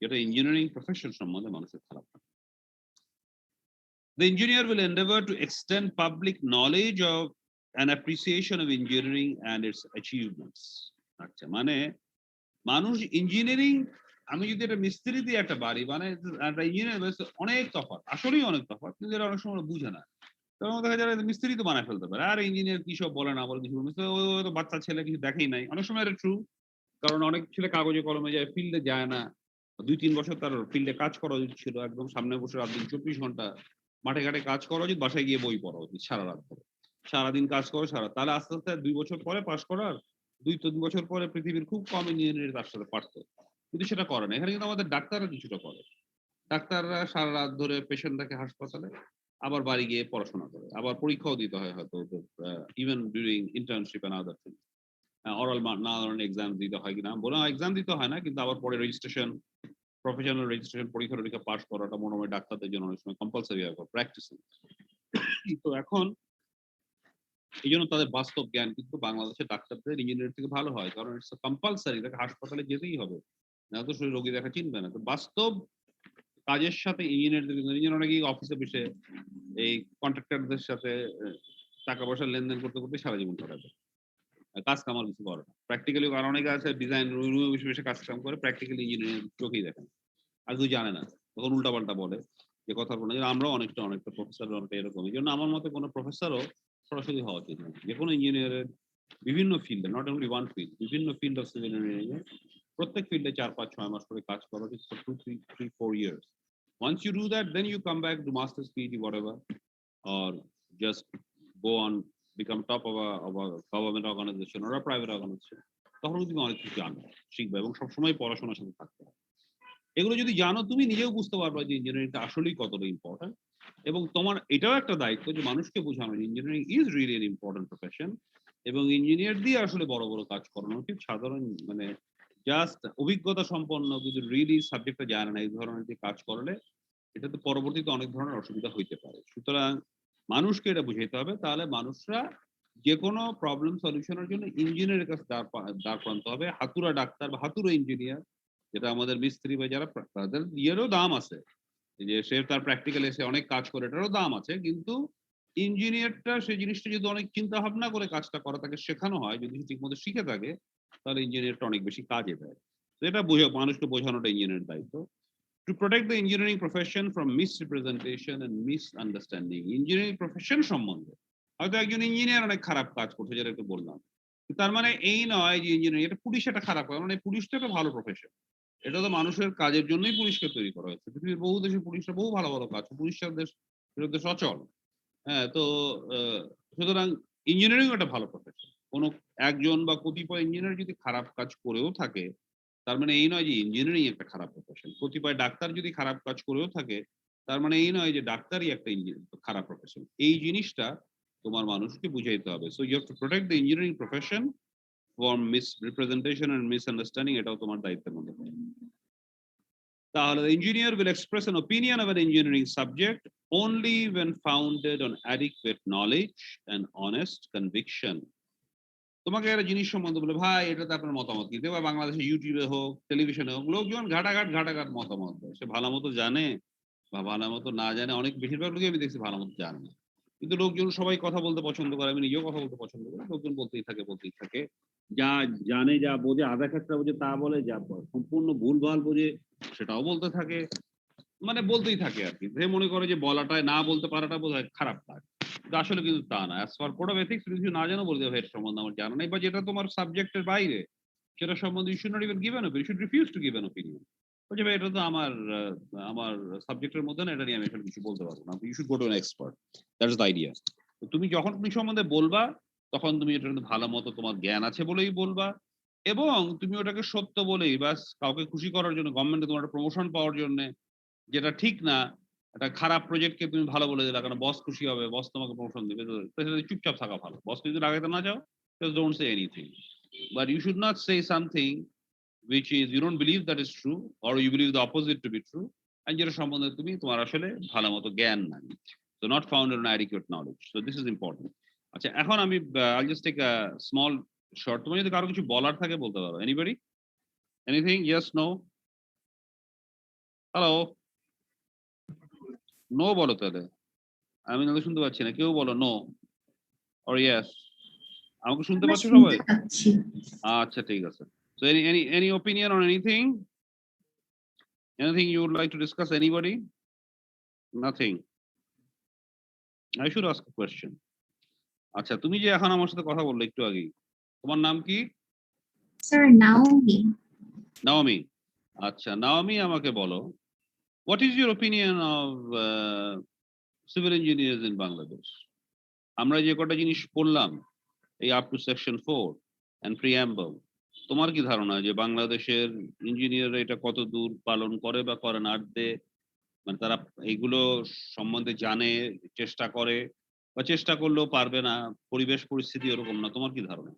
[SPEAKER 1] যেটা ইঞ্জিনিয়ারিং প্রফেশন সম্বন্ধে মানুষের খারাপ লাগে। The engineer will endeavor to extend public knowledge of an appreciation of engineering and its achievements. আচ্ছা, মানে মানুষ ইঞ্জিনিয়ারিং, আমি যদি একটা মিস্ত্রি দিয়ে একটা বাড়ি মানে একটা ইঞ্জিনিয়ার অনেক তফাৎ, আসলেই অনেক তফাৎ, কিন্তু এরা অনেক সময় বুঝে না। তখন দেখা যায় মিস্ত্রি তো বানায় ফেলতে পারে, আর ইঞ্জিনিয়ার কি সব বলে না বলে কিছু ও তো বাচ্চা ছেলে কিছু দেখেই নাই। অনেক সময় এটা ট্রু, কারণ অনেক ছেলে কাগজে কলমে যায়, ফিল্ডে যায় না। ২-৩ বছর তার ফিল্ডে কাজ করা উচিত ছিল, একদম সামনে বসে রাত দিন ২৪ ঘন্টা মাঠে ঘাটে কাজ করা উচিত, বাসায় গিয়ে বই পড়া উচিত সারা রাত ধরে। সারাদিন কাজ করো তাহলে আস্তে আস্তে ২ বছর পরে পাস করার ২-৩ বছর পরে পৃথিবীর খুব কম ইঞ্জিনিয়ার তার সাথে পারত, কিন্তু সেটা করে না। এখানে কিন্তু আমাদের ডাক্তাররা কিছুটা করে। ডাক্তাররা সারা রাত ধরে পেশেন্ট থাকে হাসপাতালে, আবার বাড়ি গিয়ে পড়াশোনা করে, আবার পরীক্ষাও দিতে হয় হয়তো even during internship and other things. Oral নানা ধরনের এক্সাম দিতে হয় কিনা বলে, এক্সাম দিতে হয় না, কিন্তু আবার পরে রেজিস্ট্রেশন, প্রফেশনাল রেজিস্ট্রেশন পরীক্ষা টরীক্ষা পাস করাটা মনে হয় ডাক্তারদের জন্য অনেক সময় কম্পালসারি হয় প্র্যাকটিসিং। তো এখন এই জন্য তাদের বাস্তব জ্ঞান কিন্তু বাংলাদেশের ডাক্তারদের ইঞ্জিনিয়ার থেকে ভালো হয়, কারণ ইটস কম্পালসারি, তাকে হাসপাতালে যেতেই হবে, না তো শরীর রোগী দেখা চিনবে না। তো বাস্তব কাজের সাথে ইঞ্জিনিয়ার অনেকেই অফিসে বসে এই কন্ট্রাক্টরদের সাথে টাকা পয়সা লেনদেন করতে করতে সারা জীবন কাটাবে, কাজ কামার কিছু করে না। প্র্যাকটিক্যালি আর অনেকে আছে ডিজাইন রুমে বসে বসে কাজ কাম করে, প্র্যাকটিক্যালি ইঞ্জিনিয়ার চোখেই দেখেন, আর কেউ জানে না, তখন উল্টাপাল্টা বলে যে কথা বলে। আমরাও অনেকটা প্রফেসর অনেকটা এরকম। এই জন্য আমার মতে কোনো প্রফেসরও সরাসরি হওয়া উচিত না। যে কোনো ইঞ্জিনিয়ারের বিভিন্ন ফিল্ডে, নট অনলি ওয়ান ফিল্ড, বিভিন্ন ফিল্ড অফ সিভিল ইঞ্জিনিয়ারিং এ প্রত্যেক ফিল্ডে ৪-৫-৬ মাস করে কাজ করা উচিত, 2-3-4 years. Once you do that, then you come back to master's PhD, whatever, or just go on become top of a government organization or a private organization. তখন তুমি অনেক কিছু জানবে, শিখবে, এবং সবসময় পড়াশোনার সাথে থাকতে হবে। এগুলো যদি জানো, তুমি নিজেও বুঝতে পারবা যে ইঞ্জিনিয়ারিংটা আসলেই কতটা ইম্পর্টেন্ট, এবং তোমার এটাও একটা দায়িত্ব যে মানুষকে বোঝানো engineering is really N important profession, এবং ইঞ্জিনিয়ার দিয়ে আসলে বড় বড় কাজ করানো উচিত। সাধারণ মানে জাস্ট অভিজ্ঞতা সম্পন্ন কিন্তু রিয়েলি সাবজেক্টটা জানে না এই ধরনের যে কাজ করলে এটাতে পরবর্তীতে অনেক ধরনের অসুবিধা হইতে পারে। সুতরাং মানুষকে এটা বুঝাইতে হবে, তাহলে মানুষরা যে কোনো প্রবলেম সলিউশনের জন্য ইঞ্জিনিয়ারের কাছে দাঁড় প্রান্ত হবে। হাতুড়া ডাক্তার বা হাতুড়া ইঞ্জিনিয়ার, যেটা আমাদের মিস্ত্রি বা যারা তাদের ইয়েরও দাম আছে, যে সে তার প্র্যাকটিক্যাল এসে অনেক কাজ করে, এটারও দাম আছে, কিন্তু ইঞ্জিনিয়ারটা সেই জিনিসটা যদি অনেক চিন্তা ভাবনা করে কাজটা করা তাকে শেখানো হয়, যদি ঠিক মতো শিখে থাকে, তাহলে ইঞ্জিনিয়ারটা অনেক বেশি কাজে দেয়। তো এটা মানুষকে বোঝানোটা ইঞ্জিনিয়ারের দায়িত্ব। To protect the engineering profession from misrepresentation and misunderstanding, engineering profession সম্বন্ধে হয়তো একজন ইঞ্জিনিয়ার অনেক খারাপ কাজ করছে, যেটা একটু বললাম, তার মানে এই নয় যে ইঞ্জিনিয়ারিং এটা পুলিশ একটা খারাপ কাজ, মানে পুলিশটা একটা ভালো প্রফেশন। এটা তো মানুষের কাজের জন্যই পুলিশকে তৈরি করা হয়েছে। পৃথিবীর বহু দেশে পুলিশরা বহু ভালো ভালো কাজ, পুলিশের বিরুদ্ধে সচল। হ্যাঁ, তো সুতরাং ইঞ্জিনিয়ারিং একটা ভালো প্রফেশন। কোনো একজন বা কতিপয় ইঞ্জিনিয়ার যদি খারাপ কাজ করেও থাকে, তার মানে এই নয় যে ইঞ্জিনিয়ারিং একটা খারাপ প্রফেশন। কতিপয় ডাক্তার যদি খারাপ কাজ করেও থাকে, তার মানে এই নয় যে ডাক্তারই একটা খারাপ প্রফেশন। এই জিনিসটা তোমার মানুষকে বুঝাইতে হবে। So you have to protect the engineering profession from misrepresentation and misunderstanding, এটাও তোমার দায়িত্বের মধ্যে পড়ে। তাহলে engineer will express an opinion of an engineering subject only when founded on adequate knowledge and honest conviction. তোমাকে একটা জিনিস সম্বন্ধে বলে, ভাই এটাতে আপনার মতামত কি? দেখবা বাংলাদেশে ইউটিউবে হোক, টেলিভিশনে হোক, লোকজন ঘাটাঘাট মতামত দেয়। সে ভালো মতো জানে বা ভালো মতো না জানে, অনেক বেশিরভাগ লোকই আমি দেখছি ভালো মতো জানে না। কিন্তু লোকজন সবাই কথা বলতে পছন্দ করে, আমি নিজেও কথা বলতে পছন্দ করি। লোকজন বলতেই থাকে। যা জানে, যা বোঝে, আধা ক্ষেত্রে বোঝে তা বলে, যা সম্পূর্ণ ভুলভাল বোঝে সেটাও বলতে থাকে। মানে বলতেই থাকে আরকি। সে মনে করে যে বলাটাই, না বলতে পারাটা বোধহয় খারাপ কাজ। কিন্তু আসলে কিন্তু তা না। As per code of ethics তুমি কিছু না জানো বলে দেবে, এর সম্বন্ধে আমার জানা নেই, বা যেটা তোমার সাবজেক্টের বাইরে, সেটা সম্বন্ধে you should not even give an opinion, you should refuse to give an opinion. বলছে ভাই এটা তো আমার সাবজেক্টের মধ্যে না, এটা নিয়ে আমি আসলে কিছু বলতে পারবো না। You should go to an expert. That's the idea. তো তুমি যখন তুমি সম্বন্ধে বলবা, তখন তুমি এটা কিন্তু ভালো মতো তোমার জ্ঞান আছে বলেই বলবা, এবং তুমি ওটাকে সত্য বলেই, বাস কাউকে খুশি করার জন্য, গভর্নমেন্টে তোমার একটা প্রমোশন পাওয়ার জন্যে যেটা ঠিক না, একটা খারাপ প্রজেক্টকে তুমি ভালো বলে দিলা কারণ বস খুশি হবে, বস তোমাকে প্রমোশন দিবে। তো সেটা চুপচাপ থাকা ভালো। বসকে যদি রাগাইতে না চাও, just don't say anything. But you should not say something which is you don't believe that is true or you believe the opposite to be true and যেটা সম্বন্ধে তুমি তোমার আসলে ভালো মতো জ্ঞান নাই। So not founded on adequate knowledge. So this is important. আচ্ছা এখন আমি I'll just take a small short. তোমার যদি কারো কিছু বলার থাকে বলতে পারো। Anybody? Anything? Yes, no? Hello? No বলো তাহলে। আমি নাহলে শুনতে পাচ্ছি না। কেউ বলো no or yes. আমাকে শুনতে
[SPEAKER 3] আমরা
[SPEAKER 1] পাচ্ছ
[SPEAKER 3] শুনতে
[SPEAKER 1] সবাই?
[SPEAKER 3] পাচ্ছি।
[SPEAKER 1] আচ্ছা ঠিক আছে। So any opinion on anything? Anything you would like to discuss? Anybody? Nothing. I should ask a question. আচ্ছা তুমি যে এখন আমার সাথে কথা বললে একটু আগেই, তোমার নাম কি?
[SPEAKER 3] Sir Naomi.
[SPEAKER 1] নাওমি। আচ্ছা নাওমি আমাকে বলো, what is your opinion of civil engineers in Bangladesh? আমরা যে কটা জিনিস পড়লাম এই up to section 4 and preamble, তোমার কি ধারণা যে বাংলাদেশের ইঞ্জিনিয়াররা এটা কত দূর পালন করে বা করে না? মানে তারা এইগুলো সম্বন্ধে জানে, চেষ্টা করে বা চেষ্টা করলেও পারবে না, পরিবেশ পরিস্থিতি ওরকম না, তোমার কি ধারণা?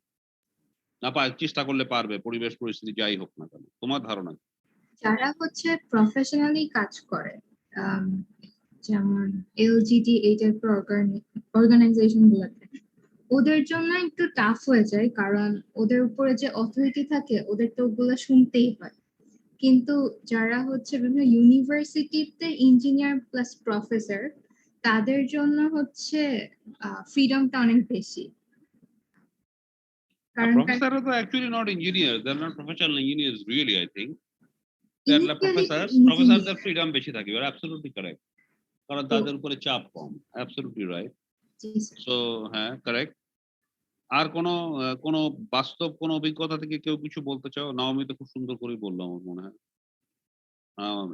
[SPEAKER 1] না চেষ্টা করলে পারবে, পরিবেশ পরিস্থিতি যাই হোক না কেন, তোমার ধারণা কি?
[SPEAKER 3] যারা হচ্ছে প্রফেশনালি কাজ করে, আম, যেমন এলজিডি এই টাইপের অর্গানাইজেশন গুলোতে, ওদের জন্য একটু টাফ হয়ে যায় কারণ ওদের উপরে যে অথরিটি থাকে ওদের তো ওগুলো শুনতেই হয়। কিন্তু যারা হচ্ছে বিভিন্ন ইউনিভার্সিটিতে ইঞ্জিনিয়ার প্লাস প্রফেসর, তাদের জন্য হচ্ছে ফ্রিডমটা অনেক বেশি। কারণ
[SPEAKER 1] প্রফেসর তো actually not engineer, they are not professional engineers really, I think they are প্রফেসরদের ফ্রিডম বেশি থাকে, ইউ আর অ্যাবসলিউটলি কারেক্ট, কারণ তাদের উপরে চাপ কম, অ্যাবসলিউটলি রাইট। সো হ্যাঁ কারেক্ট। আর কোন বাস্তব কোন অভিজ্ঞতা থেকে কেউ কিছু বলতে চাও? নাওমি তো খুব সুন্দর করে বললাম আমার মনে হয়।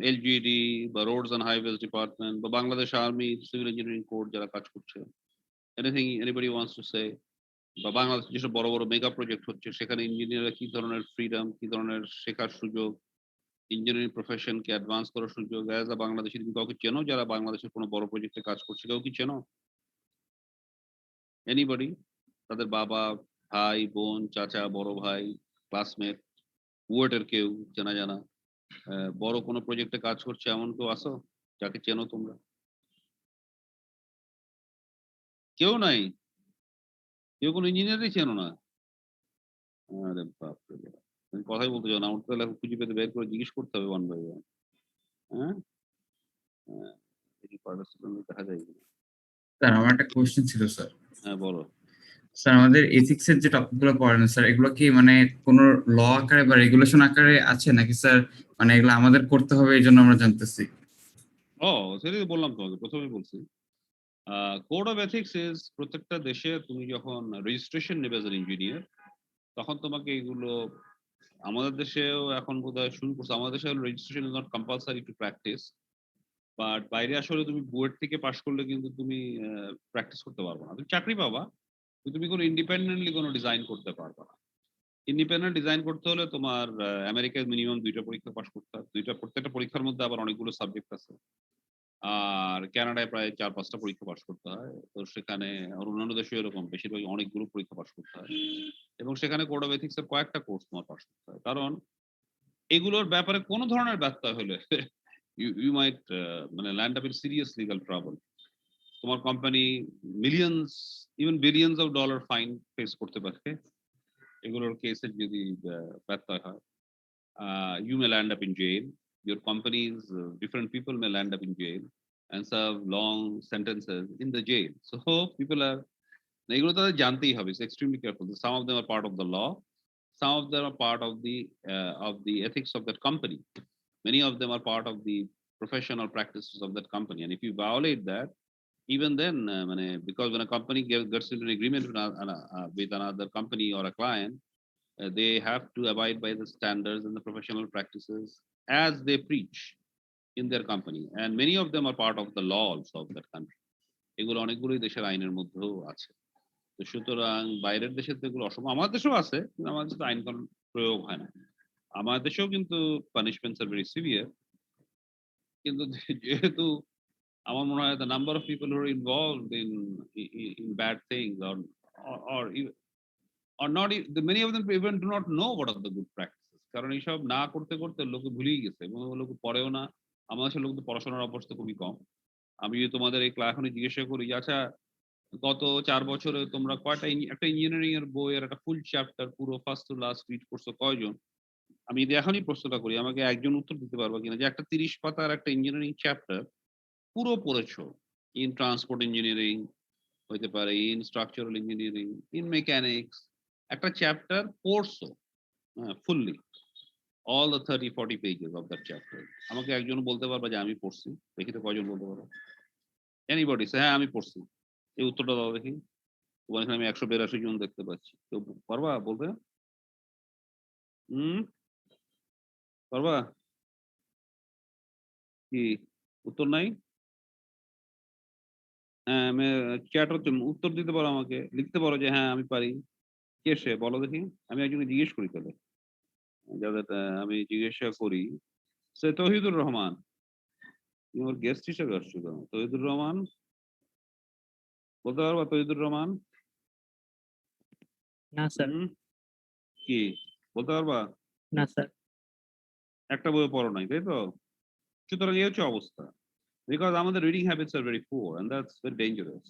[SPEAKER 1] এলজিডি বা রোডস এন্ড হাইওয়েজ ডিপার্টমেন্ট বা Bangladesh army civil engineering course যারা কাজ করছে, anything anybody wants to say? বা বাংলাদেশে যেসব বড় বড় মেগা প্রজেক্ট হচ্ছে সেখানে ইঞ্জিনিয়াররা কি ধরনের ফ্রিডম, কি ধরনের শেখার সুযোগ, ইঞ্জিনিয়ারিং প্রফেশনকে অ্যাডভান্স করার সুযোগ, অ্যাজ আ বাংলাদেশি তুমি কাউকে চেনো যারা বাংলাদেশের কোনো বড় প্রজেক্টে কাজ করছে? কেউ কি চেনো? এনিবডি? তাদের বাবা, ভাই, বোন, চাচা, বড় ভাই, ক্লাসমেট, বুয়েটের কেউ চেনা জানা বড় কোনো প্রজেক্টে কাজ করছে এমন কেউ আছো যাকে চেনো তোমরা? কেউ নাই? কেউ কোনো ইঞ্জিনিয়ারই চেনো না? আরে বাপরে বাপ! তুমি কথাই বলতে চাও না, আমার তাহলে এখন খুঁজে পেতে বের করে জিজ্ঞেস করতে হবে ওয়ান বাই ওয়ান। হ্যাঁ? হ্যাঁ, দেখি পার্টিসিপেন্ট দেখা যায় কিনা।
[SPEAKER 4] স্যার আমার একটা কোয়েশ্চেন ছিল স্যার।
[SPEAKER 1] হ্যাঁ বলো।
[SPEAKER 4] স্যার আমাদের এথিক্স এর যে টপিক গুলো পড়ানো স্যার, এগুলো কি মানে কোনো ল আকারে বা রেগুলেশন আকারে আছে নাকি স্যার? মানে এগুলো আমাদের করতে হবে এই জন্য আমরা জানতেছি।
[SPEAKER 1] ও সেটাই তো বললাম তোমাকে, প্রথমেই বলছি। কোড অফ এথিক্স ইজ প্রত্যেকটা দেশে তুমি যখন রেজিস্ট্রেশন নেবে এজ ইঞ্জিনিয়ার তখন তোমাকে এগুলো, আমাদের দেশেও এখন বোধহয় শুরু করছে, আমাদের দেশে registration is not compulsory to practice, but বাইরে আসলে তুমি বুয়েট থেকে পাশ করলে কিন্তু তুমি প্র্যাকটিস করতে পারবে না, তুমি চাকরি পাবা কিন্তু তুমি কোনো ইন্ডিপেন্ডেন্টলি কোনো ডিজাইন করতে পারবে না। ইন্ডিপেন্ডেন্ট ডিজাইন করতে হলে তোমার আমেরিকায় মিনিমাম 2টা পরীক্ষা পাশ করতে হয়, প্রত্যেকটা পরীক্ষার মধ্যে আবার অনেকগুলো সাবজেক্ট আছে। আর কানাডায় প্রায় 4-5টা পরীক্ষা পাশ করতে হয়। তো সেখানে আর অন্যান্য দেশে এরকম বেশিরভাগই অনেকগুলো পরীক্ষা পাশ করতে হয় এবং সেখানে কোড অফ এথিক্স এর কয়েকটা কোর্স তোমার পাশ করতে হয়, কারণ এগুলোর ব্যাপারে কোনো ধরনের ব্যত্যয় হলে you might মানে land up in serious legal trouble. তোমার company millions even billions of dollar fine face করতে পারে এগুলোর কেসে যদি ব্যত্যয় হয়। You may land up in jail. Your companies, different people may land up in jail and serve long sentences in the jail. So people are, এগুলো তাদের জানতেই হবে, it's extremely careful. Some of them are part of the law, some of them are part of the ethics of that company. Many of them are part of the professional practices of that company. And if you violate that, even then, because when a company gets into an agreement with another company or a client, they have to abide by the standards and the professional practices as they preach in their company. And many of them are part of the laws of that country. এগুলো অনেকগুলোই দেশের আইনের মধ্যেও আছে। তো সুতরাং বাইরের দেশে তো এগুলো অসম্ভব, আমাদের দেশেও আছে কিন্তু আমাদের দেশে আইন কানুন প্রয়োগ হয় না। আমাদের দেশেও কিন্তু পানিশমেন্টস আর ভেরি সিভিয়ার, কিন্তু যেহেতু আমার মনে হয় the number of people who are involved in bad things or or not many of them even do not know what are the good practices, কারণ এইসব না করতে করতে লোকে ভুলেই গেছে এবং লোকে পড়েও না। আমাদের দেশের লোক তো পড়াশোনার অভ্যাস তো খুবই কম। আমি যদি তোমাদের এই ক্লাস এখনই জিজ্ঞাসা করি যে আচ্ছা গত ৪ বছরে তোমরা কয়টা একটা ইঞ্জিনিয়ারিং এর বইয়ের একটা ফুল চ্যাপ্টার পুরো ফার্স্ট টু লাস্ট রিড করছো কয়জন? আমি যদি এখনই প্রশ্নটা করি আমাকে একজন উত্তর দিতে পারবা কিনা যে একটা ৩০ পাতার একটা ইঞ্জিনিয়ারিং চ্যাপ্টার পুরো পড়েছো। ইন ট্রান্সপোর্ট ইঞ্জিনিয়ারিং হইতে পারে, in structural engineering, in mechanics একটা চ্যাপ্টার পড়ছো fully all the 30-40 pages of that chapter. আমাকে একজন বলতে পারবা যে আমি পড়ছি? দেখি তো কয়জন বলতে পারো? এনিবডি সে হ্যাঁ আমি পড়ছি। এই উত্তরটা দাও দেখি। তোমার এখানে আমি ১৮২ জন দেখতে পাচ্ছি। কেউ পারবা বলতে? হুম? পারবা? কি উত্তর নাই? হ্যাঁ, চ্যাট হচ্ছে উত্তর দিতে পারো আমাকে। লিখতে পারো যে হ্যাঁ আমি পারি। কে সে বলো দেখি? আমি একজনকে জিজ্ঞেস করি তাহলে। যাদের আমি জিজ্ঞাসা করি সে তৌহিদুর রহমান। তুমি ওর গেস্ট হিসেবে আসছো কেন? তৌহিদুর রহমান বলতে পারবা তৌহিদুর রহমান?
[SPEAKER 5] না স্যার।
[SPEAKER 1] হুম? কি বলতে পারবা?
[SPEAKER 5] না স্যার।
[SPEAKER 1] একটা বইও পড়ো নাই, তাই তো? সুতরাং এই হচ্ছে অবস্থা। বিকজ আমাদের reading habits are very poor and that's very dangerous.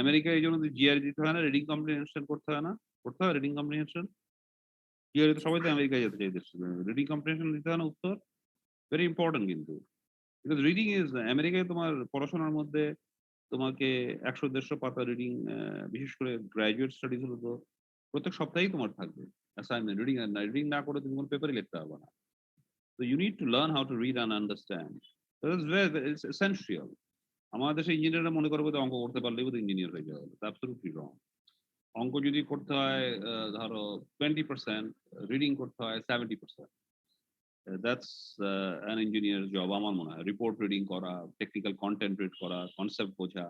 [SPEAKER 1] আমেরিকায় এই জন্য জিআরই দিতে হয় না, রিডিং কম্প্রিহেনশন করতে হয় না? করতে হয় রিডিং কম্প্রিহেনশন? জিআরই তো সবাই তো আমেরিকায় যেতে চাইতেছে। রিডিং কম্প্রিহেনশন দিতে হয় না উত্তর? ভেরি ইম্পর্টেন্ট কিন্তু। বিকজ রিডিং ইজ আমেরিকায় তোমার পড়াশোনার মধ্যে তোমাকে ১০০-১৫০ পাতা রিডিং বিশেষ করে গ্র্যাজুয়েট স্টাডিজ হলো তো প্রত্যেক সপ্তাহেই তোমার থাকবে অ্যাসাইনমেন্ট। রিডিং না করে তুমি কোনো পেপারই লিখতে পারবে না। So you need to learn how to read and understand. So it's essential. আমাদের দেশে ইঞ্জিনিয়াররা মনে করবে যে অঙ্ক করতে পারলেই বোধহয় ইঞ্জিনিয়ার হয়ে যাবে। অ্যাবসলিউটলি রং। অঙ্ক যদি করতে হয় ধরো 20%, রিডিং করতে হয় 70%. দ্যাটস অ্যান ইঞ্জিনিয়ার জব আমার মনে হয়। রিপোর্ট রিডিং করা, টেকনিক্যাল কনটেন্ট রিড করা, কনসেপ্ট বোঝা।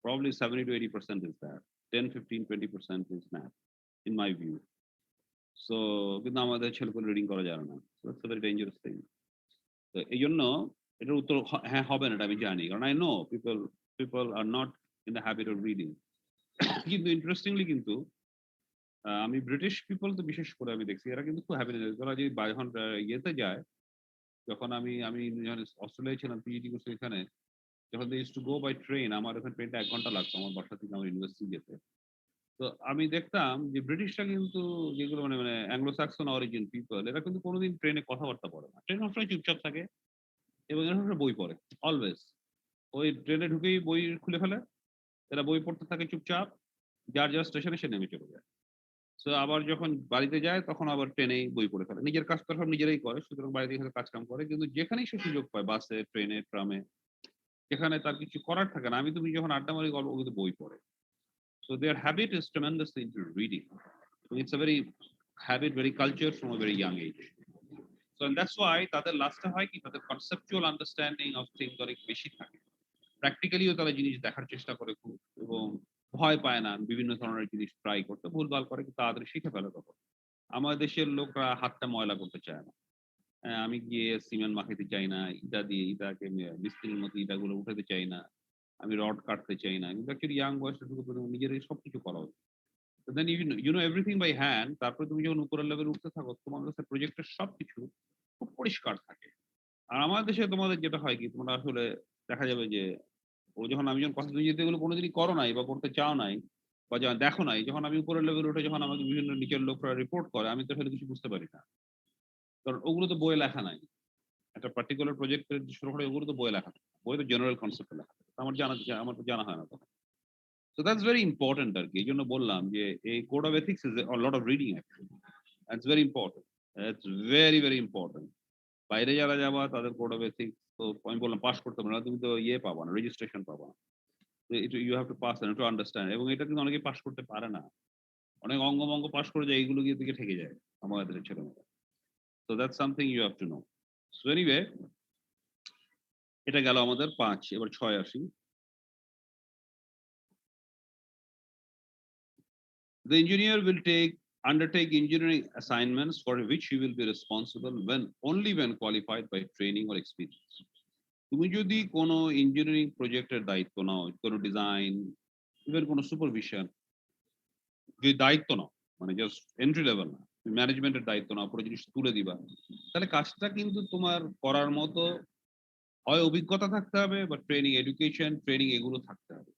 [SPEAKER 1] Probably 70 to 80% is that. 10, 15, 20% is math, in my view. So কিন্তু আমাদের ছেলেপেলে রিডিং করা যাবে না। So that's a very dangerous thing. তো এইজন্য এটার উত্তর হ্যাঁ হবে না এটা আমি জানি। কারণ I know people are not in the habit of reading. কিন্তু ইন্টারেস্টিংলি কিন্তু আমি ব্রিটিশ পিপল তো বিশেষ করে আমি দেখছি এরা কিন্তু খুব হ্যাপি। ওরা যদি যখন ইয়েতে যায়, যখন আমি যখন অস্ট্রেলিয়ায় ছিলাম পিএইচডি করছি এখানে, যখন they used to go by train, আমার ওখানে ট্রেনটা ১ ঘন্টা লাগতো আমার বাসা থেকে আমার ইউনিভার্সিটি যেতে। তো আমি দেখতাম যে ব্রিটিশরা কিন্তু যেগুলো মানে অ্যাংলো স্যাক্সন অরিজিন পিপল এরা কিন্তু কোনোদিন ট্রেনে কথাবার্তা বলে না। ট্রেন সবসময় চুপচাপ থাকে এবং এরা সবসময় বই পড়ে অলওয়েজ। ওই ট্রেনে ঢুকেই বই খুলে ফেলে, এরা বই পড়তে থাকে চুপচাপ, যার যার স্টেশনে সে নেমে চলে যায়। সো আবার যখন বাড়িতে যায় তখন আবার ট্রেনেই বই পড়ে ফেলে। নিজের কাজ তো সব নিজেরাই করে, সুতরাং বাড়িতে এসে কাজ কাম করে। কিন্তু যেখানেই সে সুযোগ পায় বাসে, ট্রেনে, ট্রামে, যেখানে তার কিছু করার থাকে না, আমি তুমি যখন আড্ডা মারি গল্প কিন্তু বই পড়ে। So their habit is tremendously into reading. So it's a very habit, very culture from a very young age. So and that's why তাদের লাস্টে হয় কি তাদের কনসেপচুয়াল আন্ডারস্ট্যান্ডিং অফ থিংস অনেক বেশি থাকে। প্র্যাকটিক্যালিও তারা জিনিস দেখার চেষ্টা করে খুব এবং ভয় পায় না বিভিন্ন ধরনের জিনিস ট্রাই করতে। ভুলভাল করে কিন্তু তাড়াতাড়ি শিখে ফেলে তখন। আমাদের দেশের লোকরা হাতটা ময়লা করতে চায় না। আমি গিয়ে সিমেন্ট মাখাইতে চাই না, ইটা দিয়ে ইটাকে মিস্ত্রির মতো ইটাগুলো উঠাতে চাই না। আমি রড কাটতে চাই না। কিন্তু অ্যাকচুয়ালি ইয়াং বয়সে ঢুকে পড়ে নিজেরাই সবকিছু করা উচিত। Then you know everything by hand. তারপরে তুমি যখন উপরের লেভেলে উঠতে থাকো তোমার কাছে প্রজেক্টের সবকিছু খুব পরিষ্কার থাকে। আর আমাদের দেশে তোমাদের যেটা হয় কি তোমরা আসলে দেখা যাবে যে আমি যখন কথা তুমি যদি এগুলো কোনোদিনই করো নাই বা করতে চাও নাই বা দেখো নাই, যখন আমি উপরের লেভেলে উঠে যখন আমাকে বিভিন্ন নিচের লোকরা রিপোর্ট করে আমি তো আসলে কিছু বুঝতে পারি না। কারণ ওগুলো তো বইয়ে লেখা নাই। একটা পার্টিকুলার প্রজেক্টের শুরু করে ওগুলো তো বইয়ে লেখা থাকে। বইয়ে তো জেনারেল কনসেপ্টে লেখা থাকে। আমার তো জানা হয় না তখন। So that's very important আরকি। এইজন্য বললাম যে এই code of ethics is a lot of reading actually. That's very important. That's very, very important. বাইরে যারা যাবা তাদের কোড অফ এথিক্স তো আমি বললাম পাস করতে পারবে না। তুমি তো ইয়ে পাবা না, রেজিস্ট্রেশন পাবা না। তো you have to pass and to understand এবং এটা কিন্তু অনেকেই পাস করতে পারে না। অনেক অঙ্গভঙ্গ পাস করে যায় এইগুলো গিয়ে দিকে ঠেকে যায় আমাদের ছেলেমেয়েরা। So that's something you have to know. So anyway, এটা গেল আমাদের ৫, এবার ৬ আসি। The engineer will take undertake engineering assignments for which you will be responsible when qualified by training or experience. তুমি যদি কোনো ইঞ্জিনিয়ারিং প্রজেক্টের দায়িত্ব নাও, কোনো ডিজাইন, ইভেন কোনো সুপারভিশন, যদি দায়িত্ব নাও, মানে জাস্ট এন্ট্রি লেভেল না, তুমি ম্যানেজমেন্টের দায়িত্ব নাও, পুরো জিনিস তুলে দিবা, তাহলে কাজটা কিন্তু তোমার করার মতো হয় অভিজ্ঞতা থাকতে হবে বা ট্রেনিং, এডুকেশন, ট্রেনিং এগুলো থাকতে হবে।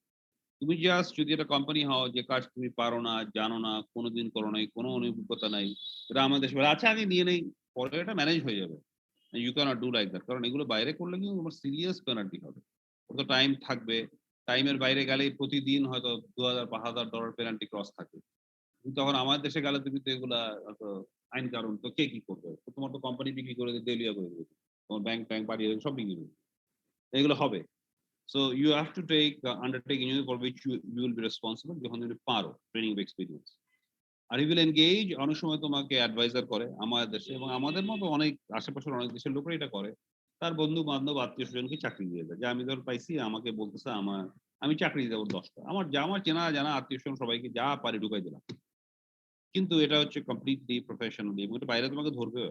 [SPEAKER 1] তুমি জাস্ট যদি একটা কোম্পানি হও যে কাজ তুমি পারো না, জানো না, কোনোদিন করো নাই, কোনো অভিজ্ঞতা নাই, এটা আমাদের দেশে বলে, আচ্ছা আগে নিয়ে নেই, পরে এটা ম্যানেজ হয়ে যাবে। You cannot do like that, কারণ এগুলো বাইরে করলে কিন্তু তোমার সিরিয়াস পেনাল্টি হবে। ওর তো টাইম থাকবে, টাইমের বাইরে গেলেই প্রতিদিন হয়তো $2000-5000 পেনাল্টি ক্রস থাকে। কিন্তু তখন আমার দেশে গেলে তুমি তো এগুলা হয়তো আইন কারণ তো কে কি করবে, তো তোমার তো কোম্পানি বিক্রি করে দেলিয়া করে দেবে, তোমার ব্যাংক ট্যাঙ্ক বাড়িয়ে সব বিক্রি করবে, এগুলো হবে। So you have to undertake engineering for which you will be responsible যখন তুমি পারো, ট্রেনিং বা এক্সপিরিয়েন্স। আর ইউ উইল এনগেজ, অনেক সময় তোমাকে অ্যাডভাইজার করে আমাদের দেশে, এবং আমাদের মতো অনেক আশেপাশের অনেক দেশের লোকরা এটা করে, তার বন্ধু বান্ধব আত্মীয় স্বজনকে চাকরি দিয়ে দেয়, যে আমি ধর পাইছি, আমাকে বলতেছে আমি চাকরি দেবো 10টা, আমার চেনা জানা আত্মীয় স্বজন সবাইকে যা পারি ঢুকাই দিলাম। কিন্তু এটা হচ্ছে কমপ্লিটলি প্রফেশনালি, এবং এটা বাইরে তোমাকে ধরবে,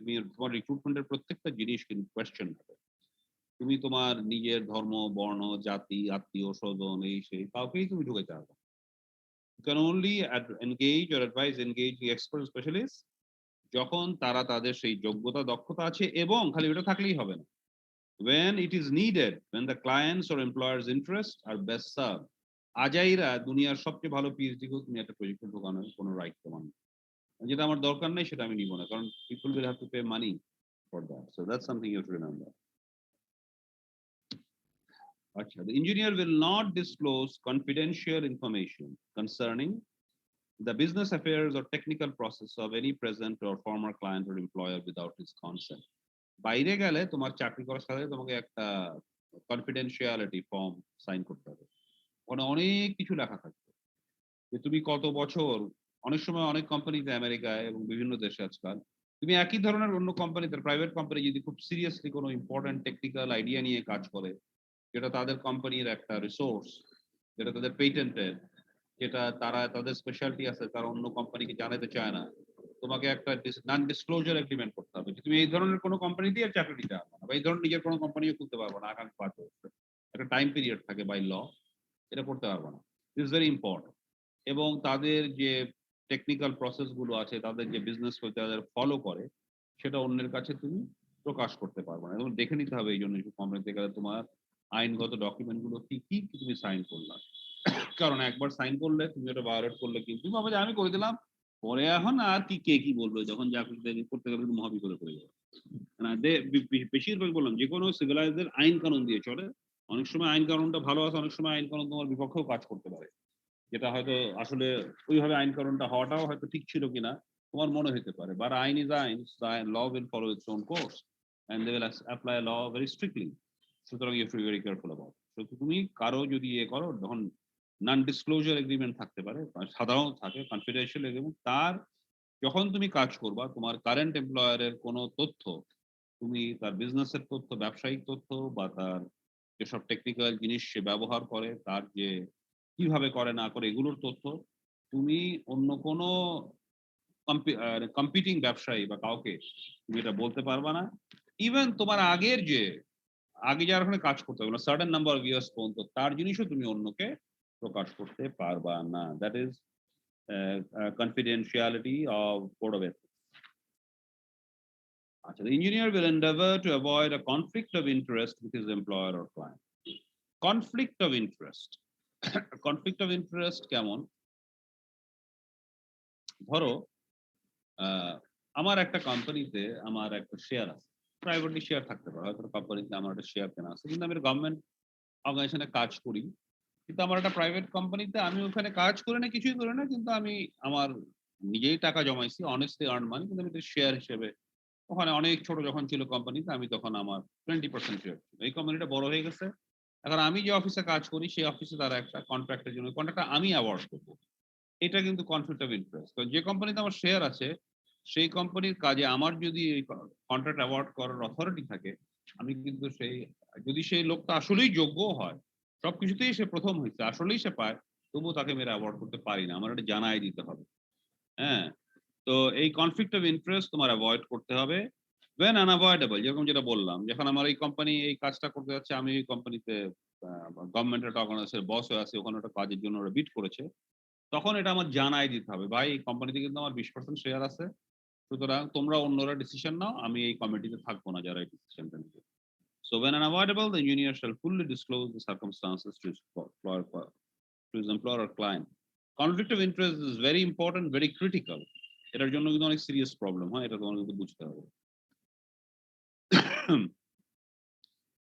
[SPEAKER 1] তুমি তোমার রিক্রুটমেন্টের প্রত্যেকটা জিনিস কিন্তু কোয়েশ্চেন হবে। তুমি তোমার নিজের ধর্ম, বর্ণ, জাতি, আত্মীয় স্বজন, এই সেই কাউকেই তুমি ঢুকাইতে পারবে। You can only engage or advise engage the expert specialist যখন তারা তাদের সেই যোগ্যতা, দক্ষতা আছে, এবং খালি ওটা থাকলেই হবে না, when it is needed, when the clients or employers interest are best served। আজাইরা দুনিয়ার সবচেয়ে ভালো পিএইচডি কেও তুমি একটা প্রজেক্টে ঢোকানোর কোনো রাইট তোমার নেই। যেটা আমার দরকার নেই সেটা আমি নিব না, কারণ people will have to pay money for that, so that's something you have to remember. Achha, the engineer will not disclose confidential information concerning the business affairs or technical process of any present or former client or employer without his consent। বাইরে গেলে তোমার চাকরি করার সাথে তোমাকে একটা confidentiality form sign করতে হবে, ওখানে অনেক কিছু লেখা থাকবে, যে তুমি কত বছর, অনেক সময় অনেক কোম্পানিতে আমেরিকায় এবং বিভিন্ন দেশে আজকাল তুমি একই ধরনের অন্য কোম্পানিতে, প্রাইভেট কোম্পানি যদি খুব সিরিয়াসলি কোনো ইম্পর্টেন্ট টেকনিক্যাল আইডিয়া নিয়ে কাজ করে, যেটা তাদের কোম্পানির একটা রিসোর্স, যেটা তাদের পেটেন্টেড, যেটা তারা তাদের স্পেশালিটি আছে, তারা অন্য কোম্পানিকে জানাতে চায় না, তোমাকে একটা নন ডিসক্লোজার এগ্রিমেন্ট করতে হবে, তুমি এই ধরনের কোনো কোম্পানি দিয়ে চাকরি দিতে পারবে না, বা এই ধরনের নিজের কোনো কোম্পানিও খুলতে পারবে না আগামী 5 বছর, একটা টাইম পিরিয়ড থাকে বাই ল, এটা করতে পারবে না। It is very important. এবং তাদের যে টেকনিক্যাল প্রসেস গুলো আছে, তাদের যে বিজনেস তাদের ফলো করে, সেটা অন্যের কাছে তুমি প্রকাশ করতে পারবে না, এবং দেখে নিতে হবে এই জন্য কোম্পানিতে গেলে তোমার আইনগত ডকুমেন্ট গুলো কি কি তুমি সাইন করলা, কারণ একবার সাইন করলে তুমি ওটা ভায়োলেট করলে কিন্তু আমি করে দিলাম, পরে এখন আর কে কি বলবে, যখন চাকরি করতে গেলে কিন্তু মহাবিপদে পড়ে যাবে। বেশিরভাগ বললাম যে কোনো সিভিলাইজের আইন কানুন দিয়ে চলে, অনেক সময় আইন কানুনটা ভালো আছে, অনেক সময় আইন কানুন তোমার বিপক্ষেও কাজ করতে পারে, যেটা হয়তো আসলে ওইভাবে আইন কানুনটা হওয়াটাও হয়তো ঠিক ছিল কিনা তোমার মনে হতে পারে, বাট আইন ইজ আইন, law will follow its own course and they will apply law very strictly. সুতরাং you have to be very careful about. তো তুমি কারো যদি করো, তখন নন ডিসক্লোজার এগ্রিমেন্ট থাকতে পারে, সাধারণত থাকে কনফিডেন্সিয়াল এগ্রিমেন্ট, তার যখন তুমি কাজ করবা তোমার কারেন্ট এমপ্লয়ারের কোনো তথ্য, তুমি তার বিজনেসের তথ্য, ব্যবসায়িক তথ্য, বা তার যেসব টেকনিক্যাল জিনিস সে ব্যবহার করে, তার যে কিভাবে করে না করে, এগুলোর তথ্য তুমি অন্য কোনো কম্পিটিং ব্যবসায়ী বা কাউকে তুমি এটা বলতে পারবা না। ইভেন তোমার আগে যার ওখানে কাজ করতে হবে না, সার্টেন নাম্বার অফ ইয়ার্স পর্যন্ত তার জিনিসও তুমি অন্যকে প্রকাশ করতে পারবা না। That is confidentiality of code of ethics. The engineer will endeavor to avoid a conflict of interest with his employer or client. Conflict of interest. Conflict of interest কেমন? ধরো আমার একটা কোম্পানিতে আমার একটা শেয়ার আছে, প্রাইভেটলি শেয়ার থাকতে পারে, হয়তো কোম্পানিতে আমার একটা শেয়ার কেনা আছে, কিন্তু আমি গভর্নমেন্ট অর্গানাইজেশনে কাজ করি, কিন্তু আমার একটা প্রাইভেট কোম্পানিতে আমি ওখানে কাজ করি না, কিছুই করি না, কিন্তু আমি আমার নিজেই টাকা জমাইছি, অনেস্টলি আর্ন মানি, কিন্তু আমি শেয়ার হিসেবে ওখানে অনেক ছোট যখন ছিল কোম্পানিতে, আমি তখন আমার 20% শেয়ার ছিল। এই কোম্পানিটা বড় হয়ে গেছে, এখন আমি যে অফিসে কাজ করি সেই অফিসে তারা একটা কন্ট্রাক্টের জন্য কন্ট্রাক্টটা আমি অ্যাওয়ার্ড করবো, এটা কিন্তু কনফ্লিক্ট অফ ইন্টারেস্ট। তো যে কোম্পানিতে আমার শেয়ার আছে সেই কোম্পানির কাজে আমার যদি কন্ট্রাক্ট অ্যাওয়ার্ড করার অথরিটি থাকে, আমি কিন্তু যদি সেই লোকটা আসলেই যোগ্য হয়, সবকিছুতেই সে প্রথম হয়েছে, আসলেই সে পায়, তবুও তাকে মেরে অ্যাওয়ার্ড করতে পারি না, আমার এটা জানাই দিতে হবে। হ্যাঁ, তো এই কনফ্লিক্ট অফ ইন্টারেস্ট তোমার অ্যাভয়েড করতে হবে when unavoidable, যেরকম যেটা বললাম, যখন আমার এই কোম্পানি এই কাজটা করতে যাচ্ছে, আমি এই কোম্পানিতে গভর্নমেন্ট একটা অর্গানাইজেশনের বস হয়ে আছি, ওখানে একটা কাজের জন্য ওরা বিড করেছে, তখন এটা আমার জানাই দিতে হবে, ভাই এই কোম্পানিতে কিন্তু আমার 20% শেয়ার আছে, সুতরাং তোমরা অন্যরা ডিসিশন নাও, আমি এই কমিটিতে থাকবো না যারা এই ডিসিশনটা নেবে। So when unavoidable, the engineer shall fully disclose the circumstances to his employer or client. Conflict of interest is very important, very critical. এটার জন্য কিন্তু অনেক সিরিয়াস প্রবলেম হয়, এটা তোমার কিন্তু বুঝতে হবে।